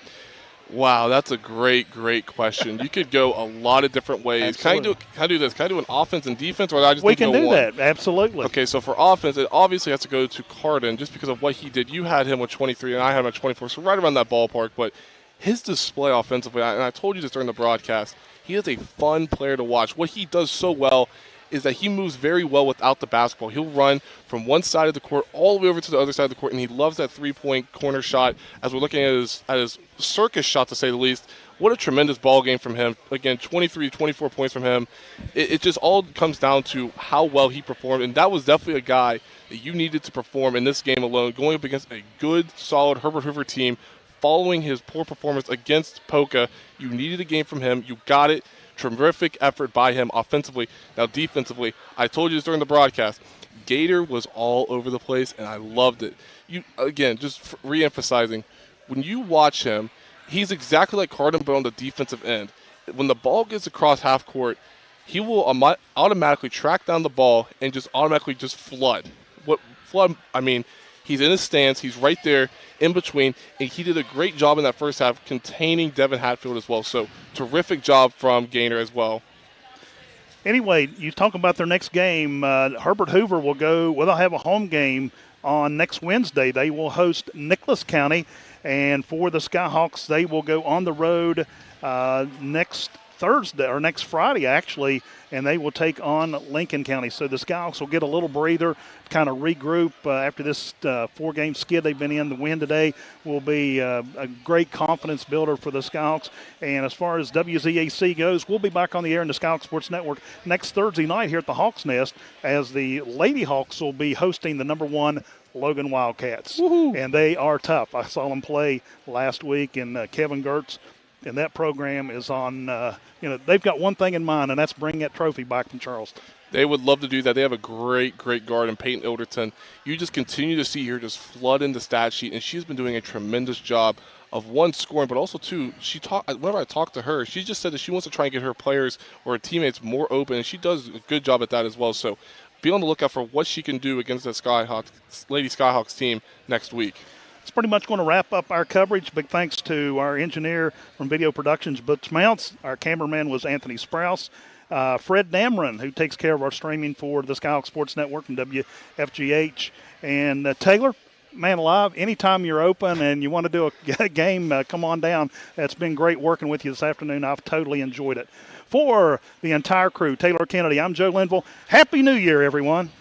Wow, that's a great question. You could go a lot of different ways. Can I do this? Can I do an offense and defense, or I just We need to can go do one? that, absolutely. Okay, so for offense, it obviously has to go to Carden just because of what he did. You had him with 23, and I had him at 24, so right around that ballpark. But his display offensively, and I told you this during the broadcast, he is a fun player to watch. What he does so well is that he moves very well without the basketball. He'll run from one side of the court all the way over to the other side of the court, and he loves that three-point corner shot. As we're looking at his circus shot, to say the least, what a tremendous ball game from him. Again, 23, 24 points from him. It just all comes down to how well he performed, and that was definitely a guy that you needed to perform in this game alone, going up against a good, solid Herbert Hoover team. Following his poor performance against Poca, you needed a game from him. You got it. Terrific effort by him offensively. Now, defensively, I told you this during the broadcast, Gator was all over the place, and I loved it. You again, just re-emphasizing, when you watch him, he's exactly like Carden, but on the defensive end. When the ball gets across half court, he will automatically track down the ball and just automatically just flood. What flood? I mean, he's in his stance. He's right there in between, and he did a great job in that first half containing Devin Hatfield as well. So terrific job from Gaynor as well. Anyway, you talk about their next game. Herbert Hoover will go, well, they'll have a home game on next Wednesday. They will host Nicholas County, and for the Skyhawks, they will go on the road next Thursday, or next Friday actually, and they will take on Lincoln County. So the Skyhawks will get a little breather, kind of regroup after this 4-game skid they've been in. The win today will be a great confidence builder for the Skyhawks. And as far as WZAC goes, we'll be back on the air in the Skyhawks Sports Network next Thursday night here at the Hawks Nest, as the Lady Hawks will be hosting the #1 Logan Wildcats. Woo-hoo. And they are tough. I saw them play last week, and Kevin Gertz and that program is on, they've got one thing in mind, and that's bring that trophy back from Charleston. They would love to do that. They have a great guard in Peyton Ilderton. You just continue to see her just flood in the stat sheet, and she's been doing a tremendous job of, one, scoring, but also, two, whenever I talk to her, she just said that she wants to try and get her players or her teammates more open, and she does a good job at that as well. So be on the lookout for what she can do against the Lady Skyhawks team next week. It's pretty much going to wrap up our coverage. Big thanks to our engineer from Video Productions, Butch Mounts. Our cameraman was Anthony Sprouse. Fred Dameron, who takes care of our streaming for the Skyhawk Sports Network and WFGH. And Taylor, man alive, anytime you're open and you want to do a game, come on down. It's been great working with you this afternoon. I've totally enjoyed it. For the entire crew, Taylor Kennedy, I'm Joe Linville. Happy New Year, everyone.